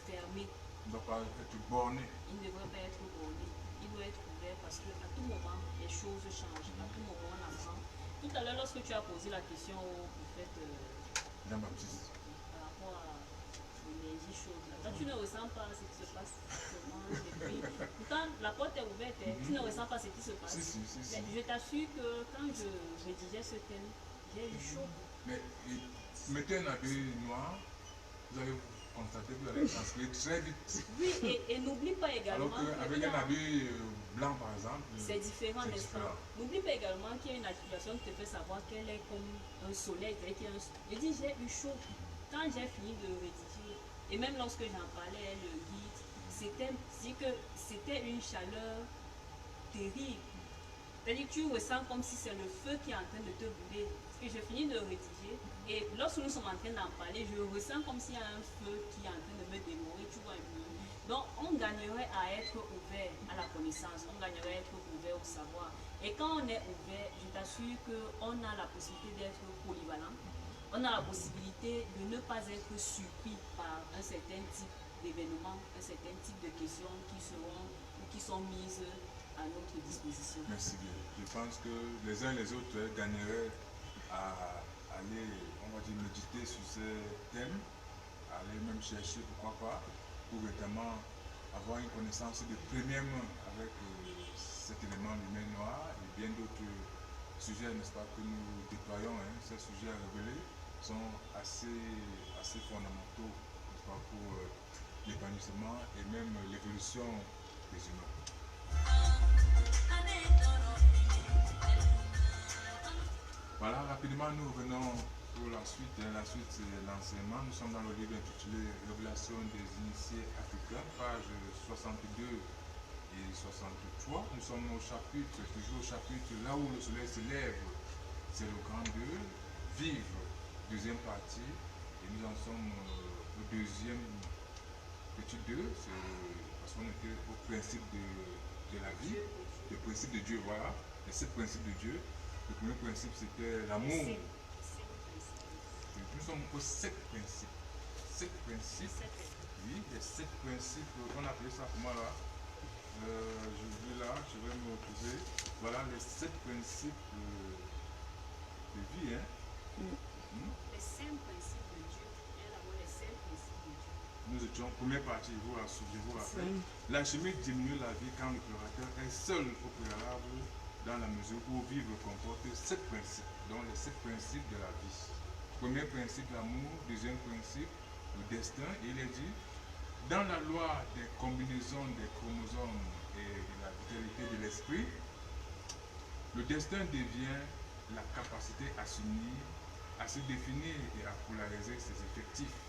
[SPEAKER 3] fermé.
[SPEAKER 1] Il ne doit pas être borné.
[SPEAKER 3] Il ne devrait pas être borné. Il doit être ouvert parce qu'à tout moment, les choses changent. À tout moment, on apprend. Tout à l'heure, lorsque tu as posé la question au prophète
[SPEAKER 1] Jean-Baptiste.
[SPEAKER 3] par rapport à l'énergie chaude, là, toi, tu ne ressens pas ce qui se passe seulement. Et puis, pourtant, la porte est ouverte, tu ne ressens pas ce qui se passe.
[SPEAKER 1] Si.
[SPEAKER 3] Mais je t'assure que quand je rédigeais ce thème, j'ai eu chaud.
[SPEAKER 1] Mais mettez un habit noir, vous allez constater que vous allez transcrire très vite.
[SPEAKER 3] Oui, et n'oublie pas également.
[SPEAKER 1] Alors qu'avec un habit blanc, par exemple,
[SPEAKER 3] c'est différent,
[SPEAKER 1] c'est
[SPEAKER 3] n'est-ce pas?
[SPEAKER 1] différent.
[SPEAKER 3] N'oublie pas également qu'il y a une articulation qui te fait savoir qu'elle est comme un soleil. Je dis, j'ai eu chaud. Quand j'ai fini de rédiger, et même lorsque j'en parlais, le guide, c'était une chaleur terrible. C'est-à-dire que tu ressens comme si c'est le feu qui est en train de te brûler. Parce que j'ai fini de rédiger, et lorsque nous sommes en train d'en parler, je ressens comme s'il y a un feu qui est en train de me dévorer, tu vois un peu. Donc on gagnerait à être ouvert à la connaissance, on gagnerait à être ouvert au savoir. Et quand on est ouvert, je t'assure qu'on a la possibilité d'être polyvalent, on a la possibilité de ne pas être surpris par un certain type d'événements, un certain type de questions qui seront ou qui sont mises à notre disposition.
[SPEAKER 1] Merci bien. Je pense que les uns et les autres gagneraient à aller, on va dire, méditer sur ces thèmes, aller même chercher, pourquoi pas, pour vraiment avoir une connaissance de première main avec cet élément lumière noire et bien d'autres sujets, n'est-ce pas, que nous déployons. Hein. Ces sujets à révéler sont assez fondamentaux, n'est-ce pas, pour l'épanouissement et même l'évolution des humains. Voilà, rapidement nous revenons pour la suite. La suite c'est l'enseignement. Nous sommes dans le livre intitulé Révélation des initiés africains, pages 62 et 63. Nous sommes au chapitre, toujours au chapitre là où le soleil se lève, c'est le grand 2, vivre, deuxième partie, et nous en sommes au deuxième petit 2, parce qu'on était au principe de la vie, le principe de Dieu, voilà, les 7 principes de Dieu. Le premier principe c'était l'amour. Nous sommes aux 7 principes. 7 principes, oui, les 7 principes, on appelait ça comment là? Je vais là, je vais me retrouver. Voilà les 7 principes de vie. Hein?
[SPEAKER 3] Les 5 principes de Dieu, il y a d'abord les 5 principes de Dieu.
[SPEAKER 1] Nous étions, première partie, je vous rappelle. La chimie diminue la vie quand le créateur est seul au préalable, dans la mesure où vivre comporte 7 principes, dont les 7 principes de la vie. Premier principe, l'amour. Deuxième principe, le destin. Il est dit, dans la loi des combinaisons des chromosomes et de la vitalité de l'esprit, le destin devient la capacité à s'unir, à se définir et à polariser ses effectifs.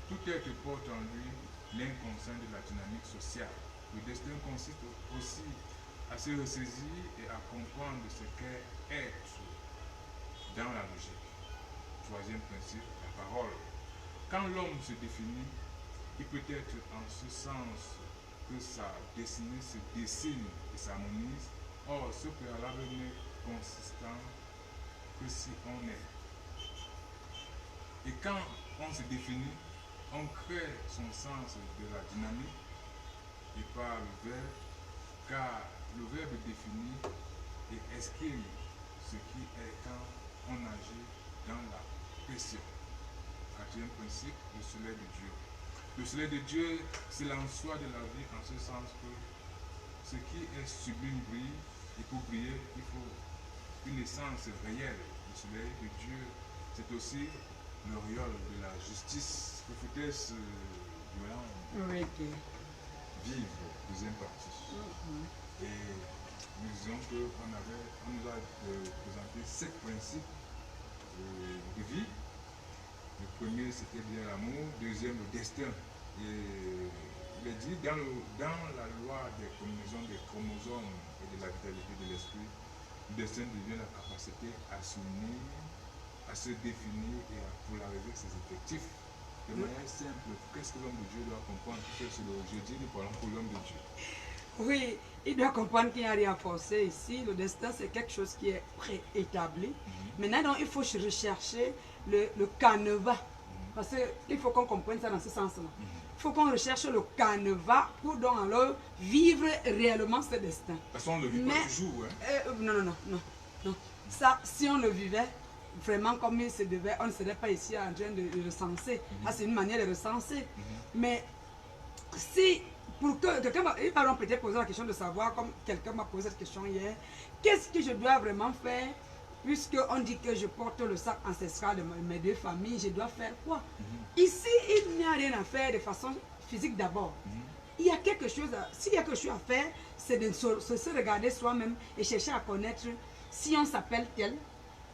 [SPEAKER 1] Tout être porte en lui l'inconscient de la dynamique sociale. Le destin consiste aussi à se ressaisir et à comprendre ce qu'est être dans la logique. Troisième principe, la parole. Quand l'homme se définit, il peut être en ce sens que sa destinée se dessine et s'harmonise. Or, ce préalable n'est consistant que si on est. Et quand on se définit, on crée son sens de la dynamique et par le verbe, car le verbe définit et exprime ce qui est quand on agit dans la pression. Quatrième principe, le soleil de Dieu. Le soleil de Dieu, c'est l'en-soi de la vie en ce sens que ce qui est sublime brille, et pour briller, il faut une essence réelle. Le soleil de Dieu, c'est aussi l'auréole de la justice. Prophétesse Yolande,
[SPEAKER 4] Oui, ok.
[SPEAKER 1] vive, deuxième partie. Et nous disons qu'on nous a présenté 7 principes de vie. Le premier, c'était bien l'amour. Deuxième, le destin. Et il est dit dans la loi des combinaisons des chromosomes et de la vitalité de l'esprit, le destin devient la capacité à s'unir, à se définir et à polariser ses effectifs. De manière simple, qu'est-ce que l'homme de Dieu doit comprendre? C'est le jeudi, nous parlons pour l'homme de Dieu.
[SPEAKER 4] Oui, il doit comprendre qu'il n'y a rien à forcer ici. Le destin, c'est quelque chose qui est préétabli. Maintenant, donc, il faut rechercher le canevas. Parce qu'il faut qu'on comprenne ça dans ce sens-là. Il faut qu'on recherche le canevas pour donc alors vivre réellement ce destin.
[SPEAKER 1] Parce qu'on ne le vit pas toujours. Hein?
[SPEAKER 4] Non. Ça, si on le vivait vraiment comme il se devait, on ne serait pas ici en train de le recenser. C'est une manière de recenser. Mais si, pour que quelqu'un va peut-être poser la question de savoir, comme quelqu'un m'a posé cette question hier, qu'est-ce que je dois vraiment faire? Puisqu'on dit que je porte le sac ancestral de mes 2 familles, je dois faire quoi? Ici, il n'y a rien à faire de façon physique d'abord. Il y a quelque chose, s'il y a quelque chose à faire, c'est de se regarder soi-même et chercher à connaître si on s'appelle tel,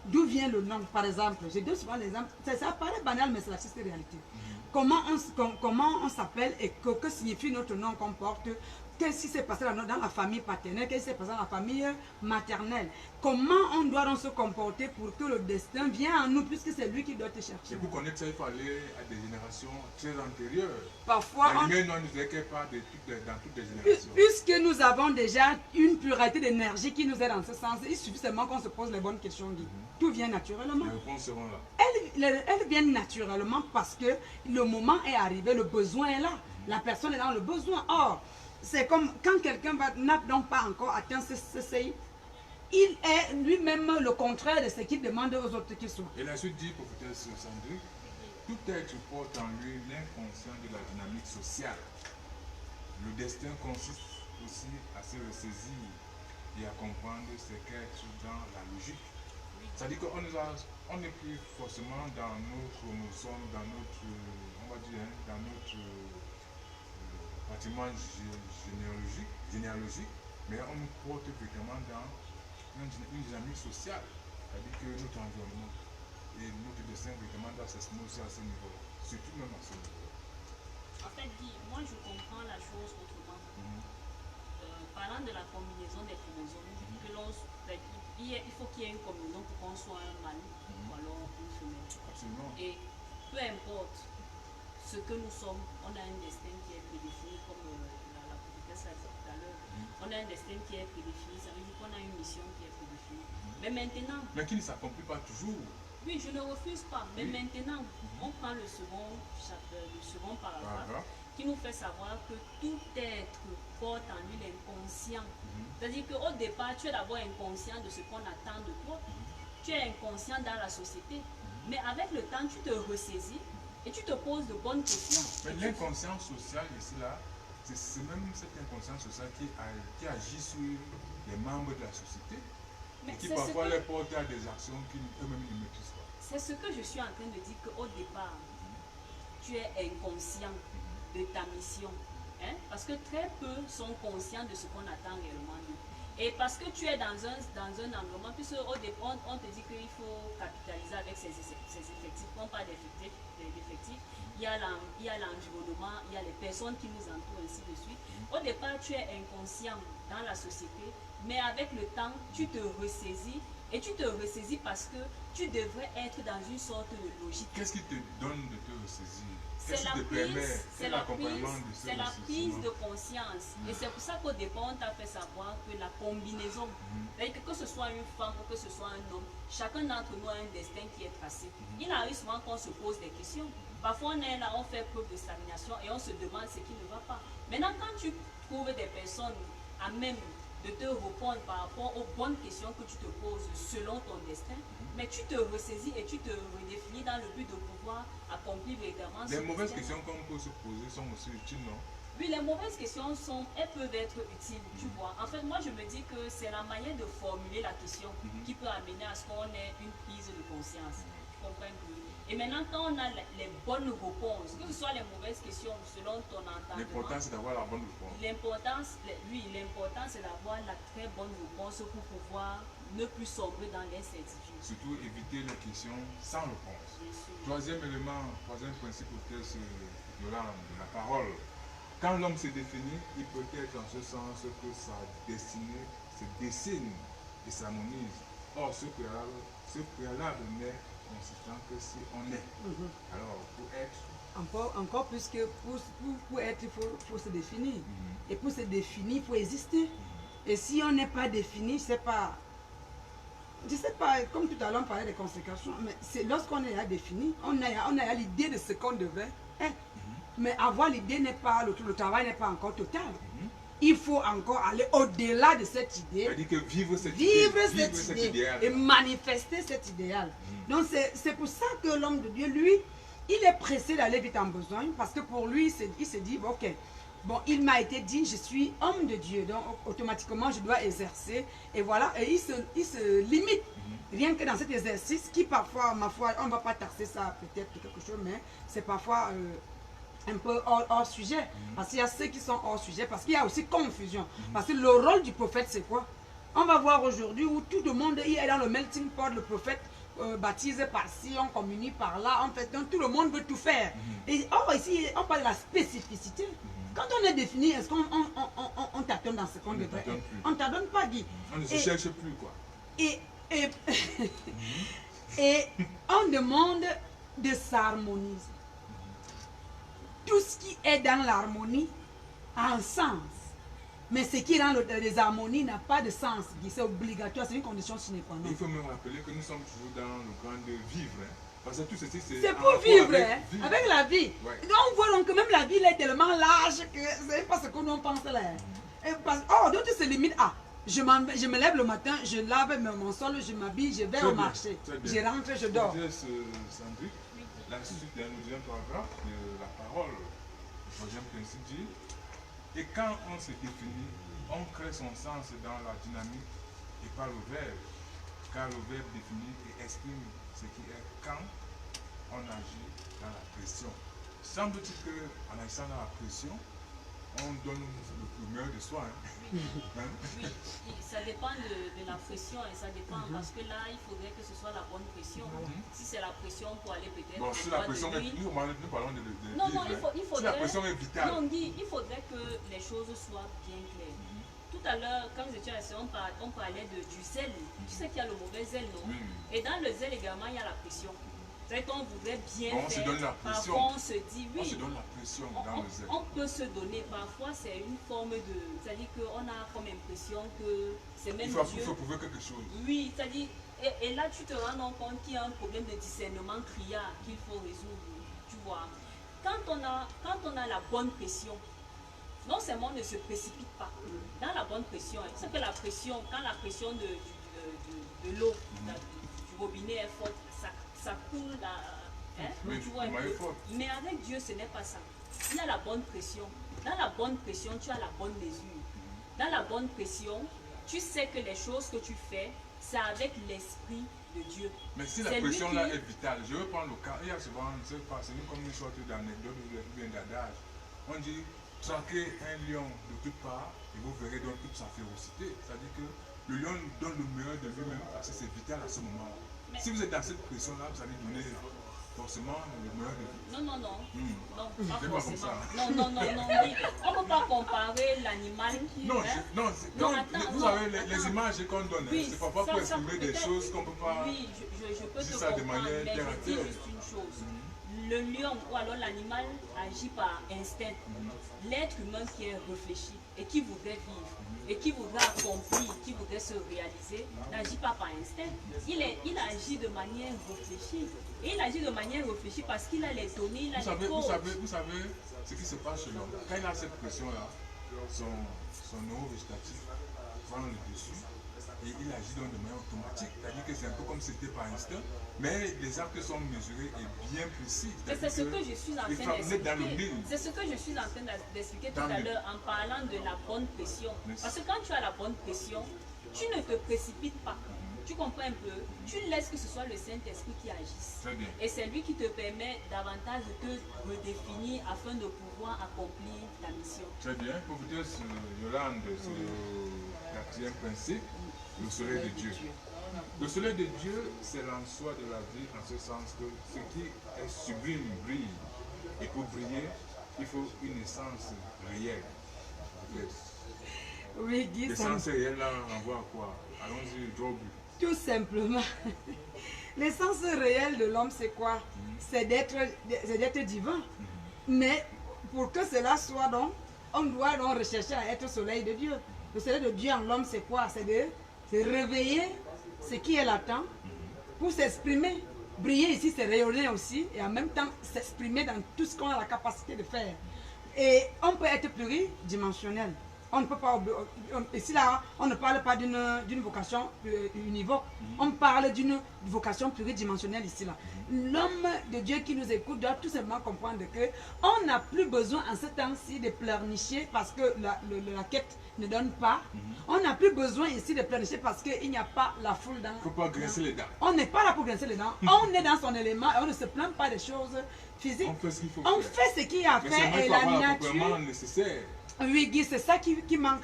[SPEAKER 4] d'où vient le nom, par exemple. Je donne souvent l'exemple, ça paraît banal, mais c'est la triste réalité. Comment on s'appelle et que signifie notre nom qu'on porte? Qu'est-ce qui s'est passé dans la famille paternelle? Qu'est-ce qui s'est passé dans la famille maternelle? Comment on doit donc se comporter pour que le destin vienne à nous, puisque c'est lui qui doit te chercher?
[SPEAKER 1] Et pour connaître ça, il faut aller à des générations très antérieures.
[SPEAKER 4] Parfois,
[SPEAKER 1] la lumière noire ne nous éclaire pas dans toutes les générations.
[SPEAKER 4] Puisque nous avons déjà une pluralité d'énergie qui nous aide dans ce sens, il suffit seulement qu'on se pose les bonnes questions. Tout vient naturellement.
[SPEAKER 1] Les réponses seront là.
[SPEAKER 4] Elles viennent naturellement parce que le moment est arrivé, le besoin est là. La personne est dans le besoin. Or, c'est comme quand quelqu'un n'a donc pas encore atteint ce seuil, il est lui-même le contraire de ce qu'il demande aux autres qu'il soit.
[SPEAKER 1] Et la suite dit, prophétesse Sandrine, tout être porte en lui l'inconscient de la dynamique sociale. Le destin consiste aussi à se ressaisir et à comprendre ce qu'être dans la logique. C'est-à-dire qu'on n'est plus forcément dans nos chromosomes, dans notre, on va dire, dans notre patrimoine généalogique, mais on nous porte vraiment dans une dynamique sociale. C'est-à-dire que notre environnement et notre destin vraiment doit s'exprimer aussi à ce niveau-là, surtout même à ce niveau-là.
[SPEAKER 3] En fait, moi je comprends la chose autrement. Parlant de la combinaison des chromosomes, il faut qu'il y ait une combinaison pour qu'on soit un mâle ou alors une femelle.
[SPEAKER 1] Absolument.
[SPEAKER 3] Et peu importe ce que nous sommes, on a un destin qui est prédéfini, comme la prophétesse l'a dit tout à l'heure. On a un destin qui est prédéfini, ça veut dire qu'on a une mission qui est prédéfinie. Mais maintenant...
[SPEAKER 1] Mais qui ne s'accomplit pas toujours.
[SPEAKER 3] Oui, je ne refuse pas. Mais maintenant, on prend le second paragraphe qui nous fait savoir que tout être porte en lui l'inconscient. C'est-à-dire qu'au départ, tu es d'abord inconscient de ce qu'on attend de toi. Tu es inconscient dans la société. Mais avec le temps, tu te ressaisis et tu te poses de bonnes questions.
[SPEAKER 1] Mais l'inconscience sociale ici, là, c'est même cette inconscience sociale qui agit sur les membres de la société. Mais et qui parfois les porte à des actions qu'eux-mêmes ne maîtrisent pas. C'est
[SPEAKER 3] ce que je suis en train de dire, qu'au départ, tu es inconscient de ta mission. Parce que très peu sont conscients de ce qu'on attend réellement d'eux. Et parce que tu es dans un environnement, puisque au départ, on te dit qu'il faut capitaliser avec ses effectifs. On parle d'effectifs, il y a l'environnement, il y a les personnes qui nous entourent, ainsi de suite. Au départ, tu es inconscient dans la société, mais avec le temps, tu te ressaisis Et tu te ressaisis parce que tu devrais être dans une sorte de logique.
[SPEAKER 1] Qu'est-ce qui te donne de te ressaisir?
[SPEAKER 3] C'est la prise, c'est la prise de
[SPEAKER 1] ressaisissement?
[SPEAKER 3] conscience. Et c'est pour ça qu'au départ, on t'a fait savoir que la combinaison, c'est-à-dire que ce soit une femme ou que ce soit un homme, chacun d'entre nous a un destin qui est tracé. Il arrive souvent qu'on se pose des questions. Parfois, on est là, on fait preuve de stagnation et on se demande ce qui ne va pas. Maintenant, quand tu trouves des personnes à même de te répondre par rapport aux bonnes questions que tu te poses selon ton destin, mais tu te ressaisis et tu te redéfinis dans le but de pouvoir accomplir véritablement ce
[SPEAKER 1] Les mauvaises
[SPEAKER 3] destin.
[SPEAKER 1] questions qu'on peut se poser sont aussi utiles, non?
[SPEAKER 3] Oui, les mauvaises questions elles peuvent être utiles, tu vois. En fait, moi, je me dis que c'est la manière de formuler la question qui peut amener à ce qu'on ait une prise de conscience. Tu comprends un peu? Et maintenant, quand on a les bonnes réponses, que ce soit les mauvaises questions selon ton entendement,
[SPEAKER 1] L'important, c'est d'avoir la bonne réponse.
[SPEAKER 3] l'important, c'est d'avoir la très bonne réponse pour pouvoir ne plus sombrer dans l'incertitude.
[SPEAKER 1] Surtout éviter les questions sans réponse.
[SPEAKER 3] Bien sûr.
[SPEAKER 1] Troisième élément, troisième principe auquel se Yolande, la parole. Quand l'homme se définit, il peut être en ce sens que sa destinée se dessine et s'harmonise. Or, ce préalable n'est consistant que si on est. Alors, pour être,
[SPEAKER 4] Encore plus que pour être, il faut se définir. Et pour se définir, il faut exister. Et si on n'est pas défini, c'est pas... Je sais pas, comme tout à l'heure on parlait des conséquences, mais c'est lorsqu'on est défini, on a l'idée de ce qu'on devait être. Mais avoir l'idée n'est pas, le travail n'est pas encore total. Il faut encore aller au-delà de cette idée.
[SPEAKER 1] c'est-à-dire que vivre cette
[SPEAKER 4] Vivre
[SPEAKER 1] idée
[SPEAKER 4] et manifester cet idéal. Donc c'est pour ça que l'homme de Dieu, lui, il est pressé d'aller vite en besogne, parce que pour lui, il se dit, bon, ok, bon, il m'a été dit, je suis homme de Dieu, donc automatiquement, je dois exercer, et voilà, et il se limite, rien que dans cet exercice, qui parfois, ma foi, on ne va pas taxer ça peut-être quelque chose, mais c'est parfois un peu hors sujet, parce qu'il y a ceux qui sont hors sujet, parce qu'il y a aussi confusion, parce que le rôle du prophète, c'est quoi? On va voir aujourd'hui où tout le monde il est dans le melting pot, le prophète baptise par-ci, on communie par-là, en fait, donc tout le monde veut tout faire. Et or, ici, on parle de la spécificité. Quand on est défini, est-ce qu'on t'attend dans ce qu'on devrait être? On ne t'attend pas, Guy.
[SPEAKER 1] on ne se cherche plus, quoi.
[SPEAKER 4] Et on demande de s'harmoniser. Tout ce qui est dans l'harmonie a un sens. Mais ce qui est dans les harmonies n'a pas de sens. C'est obligatoire, c'est une condition sine qua non.
[SPEAKER 1] Il faut me rappeler que nous sommes toujours dans le grand de vivre. Hein. Parce que tout ceci,
[SPEAKER 4] c'est pour vivre, avec la vie.
[SPEAKER 1] Ouais.
[SPEAKER 4] Donc on voit donc que même la vie là, est tellement large que c'est pas ce que nous pense là. Donc tu se limites à je me lève le matin, je lave mon sol, je m'habille, je vais au marché. Je rentre, je dors.
[SPEAKER 1] Sandrine, la suite d'un deuxième paragraphe de la parole, le troisième principe dit, et quand on se définit, on crée son sens dans la dynamique et pas le verbe, car le verbe définit et exprime ce qui est quand on agit dans la pression. Semble-t-il qu'en agissant dans la pression, on donne le meilleur de soi.
[SPEAKER 3] Oui, ça dépend de la pression et ça dépend parce que là, il faudrait que ce soit la bonne pression. Si c'est la pression pour aller peut-être...
[SPEAKER 1] Bon, si la pression est... Nous parlons de
[SPEAKER 3] non,
[SPEAKER 1] vivre,
[SPEAKER 3] il faudrait...
[SPEAKER 1] si la pression est vitale.
[SPEAKER 3] Non, il faudrait que les choses soient bien claires. Tout à l'heure, quand vous étiez assis, on parlait du zèle. Tu sais qu'il y a le mauvais zèle, non? Et dans le zèle également, il y a la pression. C'est qu'on voudrait bien faire.
[SPEAKER 1] On se donne la pression.
[SPEAKER 3] Parfois, on se dit oui.
[SPEAKER 1] On se donne la pression dans le zèle.
[SPEAKER 3] On peut se donner. Parfois, c'est une forme de... C'est-à-dire qu'on a comme impression que c'est même Dieu.
[SPEAKER 1] Il faut prouver quelque chose.
[SPEAKER 3] Oui, c'est-à-dire... Et là, tu te rends compte qu'il y a un problème de discernement criard qu'il faut résoudre. Tu vois. Quand on a la bonne pression, non seulement on ne se précipite pas. Dans la bonne pression, c'est que la pression, quand la pression de l'eau, du robinet est forte, ça coule là, hein?
[SPEAKER 1] Oui,
[SPEAKER 3] tu vois un peu. Mais avec Dieu, ce n'est pas ça. Il y a la bonne pression. Dans la bonne pression, tu as la bonne mesure. Dans la bonne pression, tu sais que les choses que tu fais, c'est avec l'esprit de Dieu.
[SPEAKER 1] Mais si la pression là est vitale, je veux prendre le cas, il y a souvent, c'est comme une sorte d'anecdote ou bien d'adage. On dit, traquez un lion de toutes parts et vous verrez donc toute sa férocité. C'est-à-dire que le lion donne le meilleur de lui-même parce que c'est vital à ce moment-là. Si vous êtes dans cette pression-là, vous allez donner forcément le meilleur de vie.
[SPEAKER 3] Non, non, non. Non,
[SPEAKER 1] C'est
[SPEAKER 3] pas
[SPEAKER 1] pas comme
[SPEAKER 3] forcément.
[SPEAKER 1] ça.
[SPEAKER 3] Non, non, non, non. Oui. On ne peut pas comparer l'animal.
[SPEAKER 1] Non,
[SPEAKER 3] hein.
[SPEAKER 1] non,
[SPEAKER 3] Non, attends,
[SPEAKER 1] vous
[SPEAKER 3] non,
[SPEAKER 1] savez, les
[SPEAKER 3] attends.
[SPEAKER 1] images qu'on donne,
[SPEAKER 3] Oui,
[SPEAKER 1] c'est parfois
[SPEAKER 3] ça,
[SPEAKER 1] pour
[SPEAKER 3] ça,
[SPEAKER 1] exprimer des
[SPEAKER 3] peut-être-
[SPEAKER 1] choses qu'on ne peut pas.
[SPEAKER 3] Oui, je peux
[SPEAKER 1] dis
[SPEAKER 3] te
[SPEAKER 1] ça de
[SPEAKER 3] comprendre,
[SPEAKER 1] manière
[SPEAKER 3] mais
[SPEAKER 1] terre à
[SPEAKER 3] je dis
[SPEAKER 1] terre.
[SPEAKER 3] juste une chose. Le lion ou alors l'animal agit par instinct. L'être humain qui est réfléchi et qui voudrait vivre et qui voudrait accomplir, qui voudrait se réaliser, n'agit pas par instinct. Il agit de manière réfléchie. Et il agit de manière réfléchie parce qu'il a les données, il a
[SPEAKER 1] Vous
[SPEAKER 3] les
[SPEAKER 1] savez,
[SPEAKER 3] codes.
[SPEAKER 1] vous savez ce qui se passe chez l'homme. Quand il a cette pression-là, son neurovégétatif prend le dessus et il agit donc de manière automatique. C'est-à-dire que c'est un peu comme si c'était par instinct, mais les actes sont mesurés et bien précis.
[SPEAKER 3] Et c'est ce que je suis en
[SPEAKER 1] il
[SPEAKER 3] train
[SPEAKER 1] faut dans le
[SPEAKER 3] d'expliquer.
[SPEAKER 1] mille.
[SPEAKER 3] C'est ce que je suis en train d'expliquer tout
[SPEAKER 1] Dans
[SPEAKER 3] à
[SPEAKER 1] le-
[SPEAKER 3] l'heure en parlant de la bonne pression.
[SPEAKER 1] Merci.
[SPEAKER 3] Parce que quand tu as la bonne pression, tu ne te précipites pas. Tu comprends un peu? Tu laisses que ce soit le Saint-Esprit qui agisse.
[SPEAKER 1] Très bien.
[SPEAKER 3] Et c'est lui qui te permet davantage de te redéfinir afin de pouvoir accomplir ta mission.
[SPEAKER 1] Très bien. Pour vous dire, Yolande, c'est le quatrième principe, le soleil de Dieu. Le soleil de Dieu, c'est l'en-soi de la vie, en ce sens que ce qui est sublime brille. Et pour briller, il faut une essence réelle.
[SPEAKER 4] Oui, Guy, ça-
[SPEAKER 1] L'essence réelle, là, on renvoie à quoi? Allons-y, droit au but.
[SPEAKER 4] tout simplement. L'essence réelle de l'homme, c'est quoi? C'est d'être divin. Mais pour que cela soit donc, on doit donc rechercher à être soleil de Dieu. Le soleil de Dieu en l'homme, c'est quoi? C'est de réveiller ce qui est latent pour s'exprimer. Briller ici, c'est rayonner aussi et en même temps s'exprimer dans tout ce qu'on a la capacité de faire. Et on peut être pluridimensionnel. On ne peut pas. Ici, là, on ne parle pas d'une vocation univoque. On parle d'une vocation pluridimensionnelle ici, là. L'homme de Dieu qui nous écoute doit tout simplement comprendre que on n'a plus besoin en ce temps-ci de pleurnicher parce que la quête ne donne pas. On n'a plus besoin ici de pleurnicher parce qu'il n'y a pas la foule dans.
[SPEAKER 1] Il ne faut pas grincer les dents.
[SPEAKER 4] On n'est pas là pour grincer les dents. On est dans son élément et on ne se plaint pas des choses physiques.
[SPEAKER 1] On fait ce qu'il faut
[SPEAKER 4] On
[SPEAKER 1] faire.
[SPEAKER 4] fait ce qu'il y a à
[SPEAKER 1] Mais
[SPEAKER 4] faire
[SPEAKER 1] seulement, il
[SPEAKER 4] et
[SPEAKER 1] faut
[SPEAKER 4] la
[SPEAKER 1] avoir l'accompagnement
[SPEAKER 4] nature.
[SPEAKER 1] nécessaire.
[SPEAKER 4] Oui, Guy, c'est ça qui manque,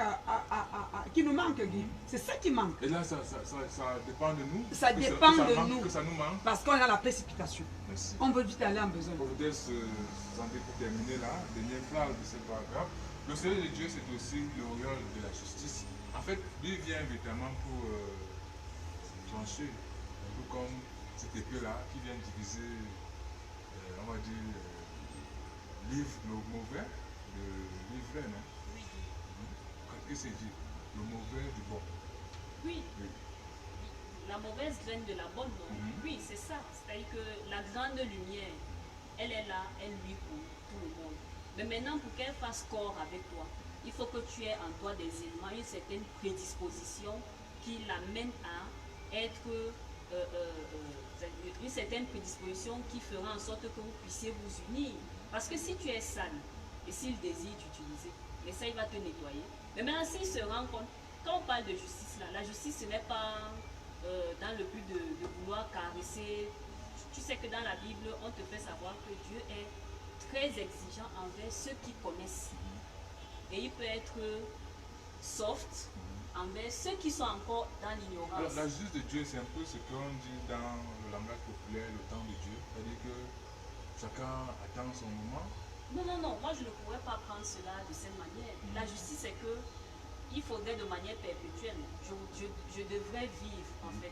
[SPEAKER 4] qui nous manque, Guy. C'est ça qui manque.
[SPEAKER 1] Et là, ça dépend de nous.
[SPEAKER 4] Ça
[SPEAKER 1] Que
[SPEAKER 4] dépend
[SPEAKER 1] que
[SPEAKER 4] de
[SPEAKER 1] manque,
[SPEAKER 4] nous.
[SPEAKER 1] Que ça nous manque.
[SPEAKER 4] Parce qu'on a la précipitation.
[SPEAKER 1] Merci.
[SPEAKER 4] On veut vite aller en besoin.
[SPEAKER 1] Pour vous dire, sans terminer là, dernière phrase de ce paragraphe, le soleil de Dieu, c'est aussi l'auréole de la justice. En fait, lui vient évidemment pour trancher, un peu comme cette épée-là qui vient diviser, on va dire, livre le mauvais, le livre vrai, non?
[SPEAKER 3] Oui,
[SPEAKER 1] Qu'est-ce que c'est dit? Le mauvais du bon.
[SPEAKER 3] oui.
[SPEAKER 1] Oui.
[SPEAKER 3] La mauvaise graine de la bonne, non? Oui, c'est ça. C'est-à-dire que la grande lumière, elle est là, elle luit pour tout le monde. Mais maintenant, pour qu'elle fasse corps avec toi, il faut que tu aies en toi des éléments, une certaine prédisposition qui l'amène à être une certaine prédisposition qui fera en sorte que vous puissiez vous unir. Parce que si tu es sale et s'il désire t'utiliser, mais ça il va te nettoyer. Mais maintenant, s'il se rend compte, quand on parle de justice là, la justice ce n'est pas dans le but de vouloir caresser. Tu sais que dans la Bible, on te fait savoir que Dieu est très exigeant envers ceux qui connaissent. Et il peut être soft envers ceux qui sont encore dans
[SPEAKER 1] Alors,
[SPEAKER 3] l'ignorance.
[SPEAKER 1] la justice de Dieu, c'est un peu ce qu'on dit dans le langage populaire, le temps de Dieu. C'est-à-dire que chacun attend son moment.
[SPEAKER 3] Non, non, non, moi je ne pourrais pas prendre cela de cette manière. La justice, c'est que il faudrait de manière perpétuelle. Je devrais vivre, en fait.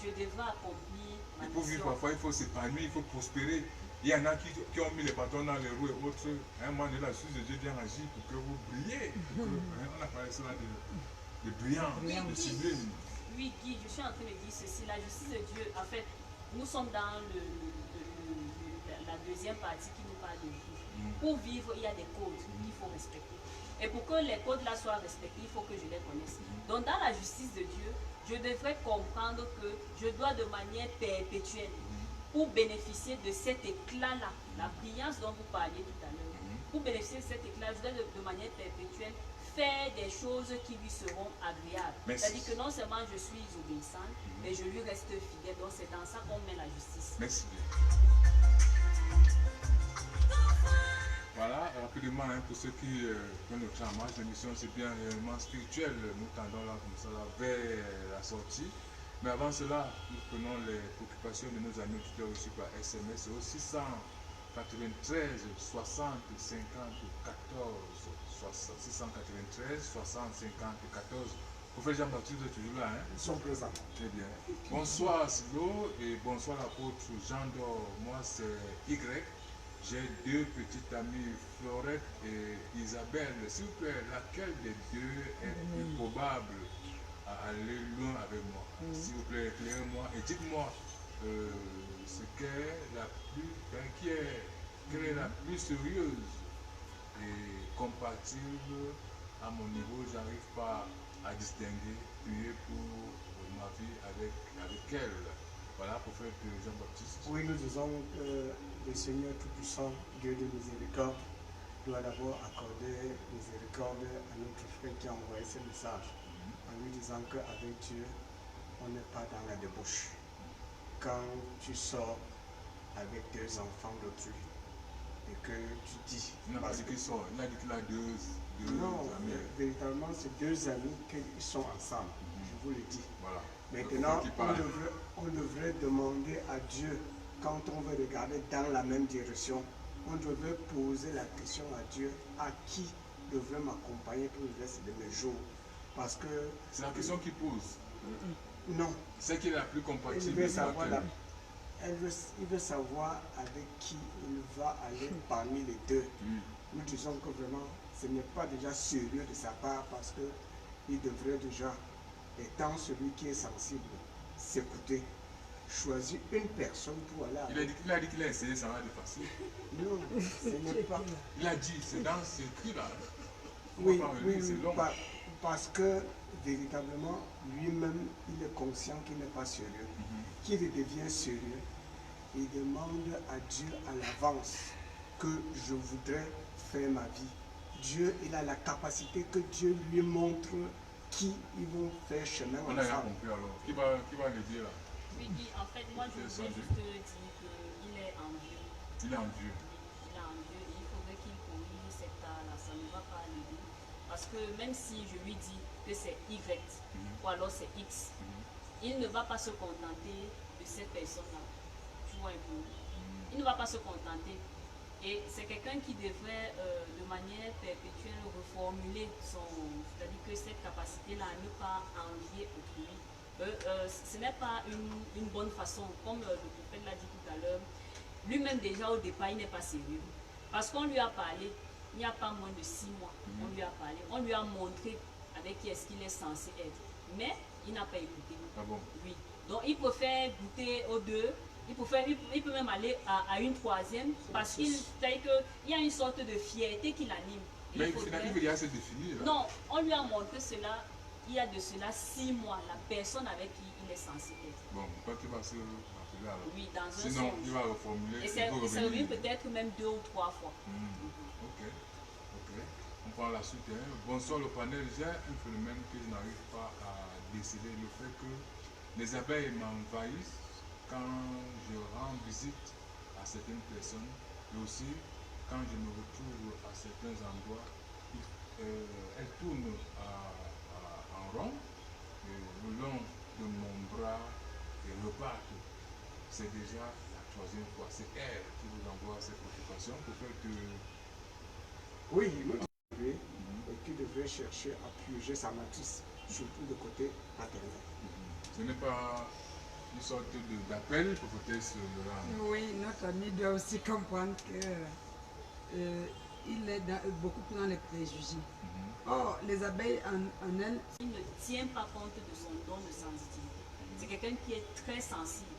[SPEAKER 3] Je devrais accomplir ma
[SPEAKER 1] Et pour vivre,
[SPEAKER 3] mission.
[SPEAKER 1] parfois, il faut s'épanouir, il faut prospérer. Il y en a qui ont mis les bâtons dans les roues et autres. À un moment donné, la justice de Dieu vient agir pour que vous brillez. On a parlé cela de brillant, de sublime.
[SPEAKER 3] Oui, Guy, je suis en train de dire ceci. La justice de Dieu, en fait, nous sommes dans la deuxième partie qui nous parle de vivre. Pour vivre, il y a des codes qu'il faut respecter. Et pour que les codes là soient respectés, il faut que je les connaisse. Donc, dans la justice de Dieu, je devrais comprendre que je dois de manière perpétuelle, pour bénéficier de cet éclat-là, la brillance dont vous parliez tout à l'heure, pour bénéficier de cet éclat, je dois de manière perpétuelle faire des choses qui lui seront agréables.
[SPEAKER 1] Merci.
[SPEAKER 3] C'est-à-dire que non seulement je suis obéissante, mais je lui reste fidèle. Donc c'est dans ça qu'on met la justice.
[SPEAKER 1] Merci bien. Voilà, rapidement, hein, pour ceux qui prennent le temps en marche, l'émission c'est bien réellement spirituel. Nous tendons là comme ça là, vers la sortie. Mais avant cela, nous prenons les préoccupations de nos amis auditeurs aussi par SMS au 693 60 50 14 693 60 50 14. Professeur Jean-Baptiste, vous êtes toujours là, hein?
[SPEAKER 2] Ils sont présents.
[SPEAKER 1] Très bien. Bonsoir Silo et bonsoir l'apôtre Jean d'Or. Moi c'est Y. J'ai deux petites amies, Florette et Isabelle. S'il vous plaît, laquelle des deux est plus probable à aller loin avec moi? S'il vous plaît, éclairez-moi et dites-moi ce qu'est la plus, quelle est la plus sérieuse et compatible à mon niveau. J'arrive pas à distinguer, prier pour ma vie avec elle. Voilà, prophète Jean-Baptiste.
[SPEAKER 2] Oui, nous disons que le Seigneur Tout-Puissant, Dieu de miséricorde, doit d'abord accorder miséricorde à notre frère qui a envoyé ce message, en lui disant qu'avec Dieu, on n'est pas dans la débauche. Quand tu sors avec deux enfants d'autrui et que tu dis...
[SPEAKER 1] Il n'a pas dit qu'il sort, il a dit qu'il a deux
[SPEAKER 2] non,
[SPEAKER 1] amis.
[SPEAKER 2] véritablement, c'est deux amis qui sont ensemble, je vous le dis.
[SPEAKER 1] Voilà.
[SPEAKER 2] Maintenant, on devrait demander à Dieu, quand on veut regarder dans la même direction, on devrait poser la question à Dieu, à qui devrait m'accompagner pour le reste de mes jours. Parce que...
[SPEAKER 1] C'est la question qu'il pose.
[SPEAKER 2] Non.
[SPEAKER 1] C'est qui est la plus compatible.
[SPEAKER 2] Il veut savoir avec qui il va aller parmi les deux. Nous disons que vraiment, ce n'est pas déjà sérieux de sa part parce qu'il devrait déjà, étant celui qui est sensible, s'écouter, choisir une personne pour aller avec.
[SPEAKER 1] Il a dit qu'il a essayé, ça va être facile.
[SPEAKER 2] Non, ce n'est pas.
[SPEAKER 1] Il a dit, c'est dans ce cri-là.
[SPEAKER 2] Oui, parce que véritablement, lui-même, il est conscient qu'il n'est pas sérieux. Qu'il devient sérieux, il demande à Dieu à l'avance que je voudrais faire ma vie. Dieu, il a la capacité que Dieu lui montre qui ils vont faire chemin ensemble.
[SPEAKER 1] On a rien compris alors. Qui va le dire là?
[SPEAKER 3] Oui, en fait, moi je voudrais juste dire qu'il est envieux.
[SPEAKER 1] Il est envieux.
[SPEAKER 3] Il est envieux et il faudrait qu'il corrige cet art-là, ça ne va pas l'aider. Parce que même si je lui dis que c'est Y ou alors c'est X, il ne va pas se contenter de cette personne-là. Tu vois un peu. Il ne va pas se contenter. Et c'est quelqu'un qui devrait de manière perpétuelle reformuler c'est-à-dire que cette capacité-là à ne pas envier autrui. Ce n'est pas une bonne façon, comme le prophète l'a dit tout à l'heure. Lui-même déjà au départ, il n'est pas sérieux. Parce qu'on lui a parlé, il n'y a pas moins de 6 mois, on lui a parlé, on lui a montré avec qui est-ce qu'il est censé être. Mais il n'a pas écouté.
[SPEAKER 1] Ah bon?
[SPEAKER 3] Oui. Donc il peut faire goûter aux deux. Il peut même aller à une troisième parce qu'il y a une sorte de fierté qui l'anime.
[SPEAKER 1] Mais il veut déjà se définir. Là.
[SPEAKER 3] Non, on lui a montré cela il y a de cela 6 mois, la personne avec qui il est censé être.
[SPEAKER 1] Bon, pas qu'il va se rappeler alors.
[SPEAKER 3] Oui, dans un
[SPEAKER 1] Sinon,
[SPEAKER 3] sens.
[SPEAKER 1] il va reformuler.
[SPEAKER 3] Et c'est revenu peut-être même 2 ou 3 fois.
[SPEAKER 1] Ok. On prend la suite. Hein. Bonsoir le panel. J'ai un phénomène que je n'arrive pas à décider. Le fait que les abeilles m'envahissent quand je rends visite à certaines personnes et aussi quand je me retrouve à certains endroits, elles tournent en rond le long de mon bras et repartent. C'est déjà la 3e fois. C'est elle qui vous envoie ces préoccupations pour faire que...
[SPEAKER 2] Oui, et qui devrait chercher à purger sa matrice, surtout de côté paternel.
[SPEAKER 1] Ce n'est pas une sorte d'appel pour peut-être
[SPEAKER 4] Oui, notre ami doit aussi comprendre qu'il est beaucoup plus dans les préjugés. Or, les abeilles en elles...
[SPEAKER 3] Il ne tient pas compte de son don de sensibilité. C'est quelqu'un qui est très sensible.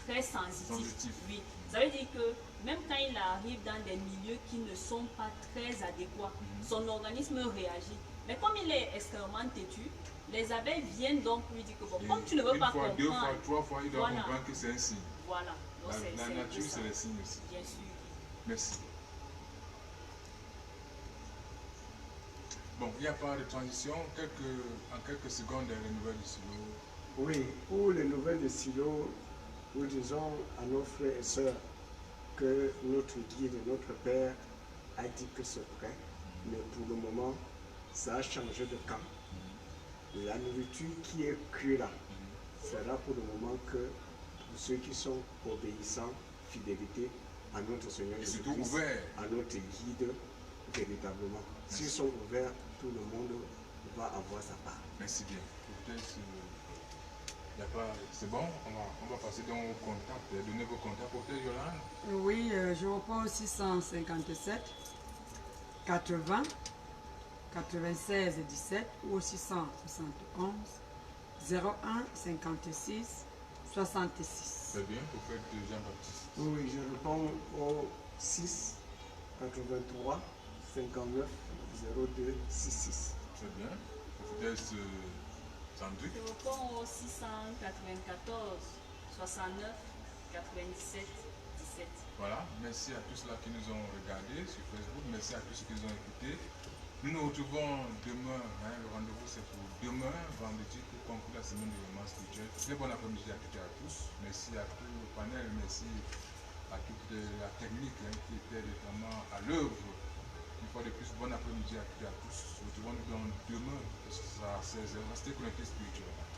[SPEAKER 3] Très sensitif. Oui. Ça veut dire que même quand il arrive dans des milieux qui ne sont pas très adéquats, son organisme réagit. Mais comme il est extrêmement têtu, les abeilles viennent donc lui dire que bon, comme tu ne veux pas comprendre...
[SPEAKER 1] 2 fois, 3 fois, il doit comprendre que c'est un signe.
[SPEAKER 3] Voilà. Donc
[SPEAKER 1] la nature, c'est les signes aussi.
[SPEAKER 3] Bien sûr.
[SPEAKER 1] Merci. Bon, il n'y a pas de transition. En quelques secondes, les nouvelles du silo.
[SPEAKER 2] Oui, pour les nouvelles de Silo, nous disons à nos frères et sœurs que notre guide, notre père, a dit que c'est vrai, mais pour le moment, ça a changé de camp. La nourriture qui est crue là sera pour le moment que pour ceux qui sont obéissants, fidélité à notre Seigneur
[SPEAKER 1] Et
[SPEAKER 2] Jésus-Christ,
[SPEAKER 1] surtout ouvert.
[SPEAKER 2] à notre guide véritablement. S'ils sont ouverts, tout le monde va avoir sa part.
[SPEAKER 1] Merci bien. Peut-être, y a pas... C'est bon, on va passer dans vos contacts, donner vos contacts. Peut-être, Yolande?
[SPEAKER 4] Oui, je reprends 657 80 96 17 ou 671 01 56 66.
[SPEAKER 1] Très bien, vous faites Jean-Baptiste.
[SPEAKER 2] Oui, je réponds au 6 83 59 02 66.
[SPEAKER 1] Très bien. Peut-être Sandrick.
[SPEAKER 3] Je réponds au 694 69 97 17.
[SPEAKER 1] Voilà, merci à tous ceux qui nous ont regardés sur Facebook, merci à tous ceux qui nous ont écoutés. Nous nous retrouvons demain, le rendez-vous c'est pour demain, vendredi, pour conclure la semaine de l'élément spirituel. Très bon après-midi à toutes et à tous. Merci à tout le panel, merci à toute la technique qui était vraiment à l'œuvre. Une fois de plus, bon après-midi à toutes et à tous. Retrouvons-nous dans demain, à 16h. Restez connectés spirituellement.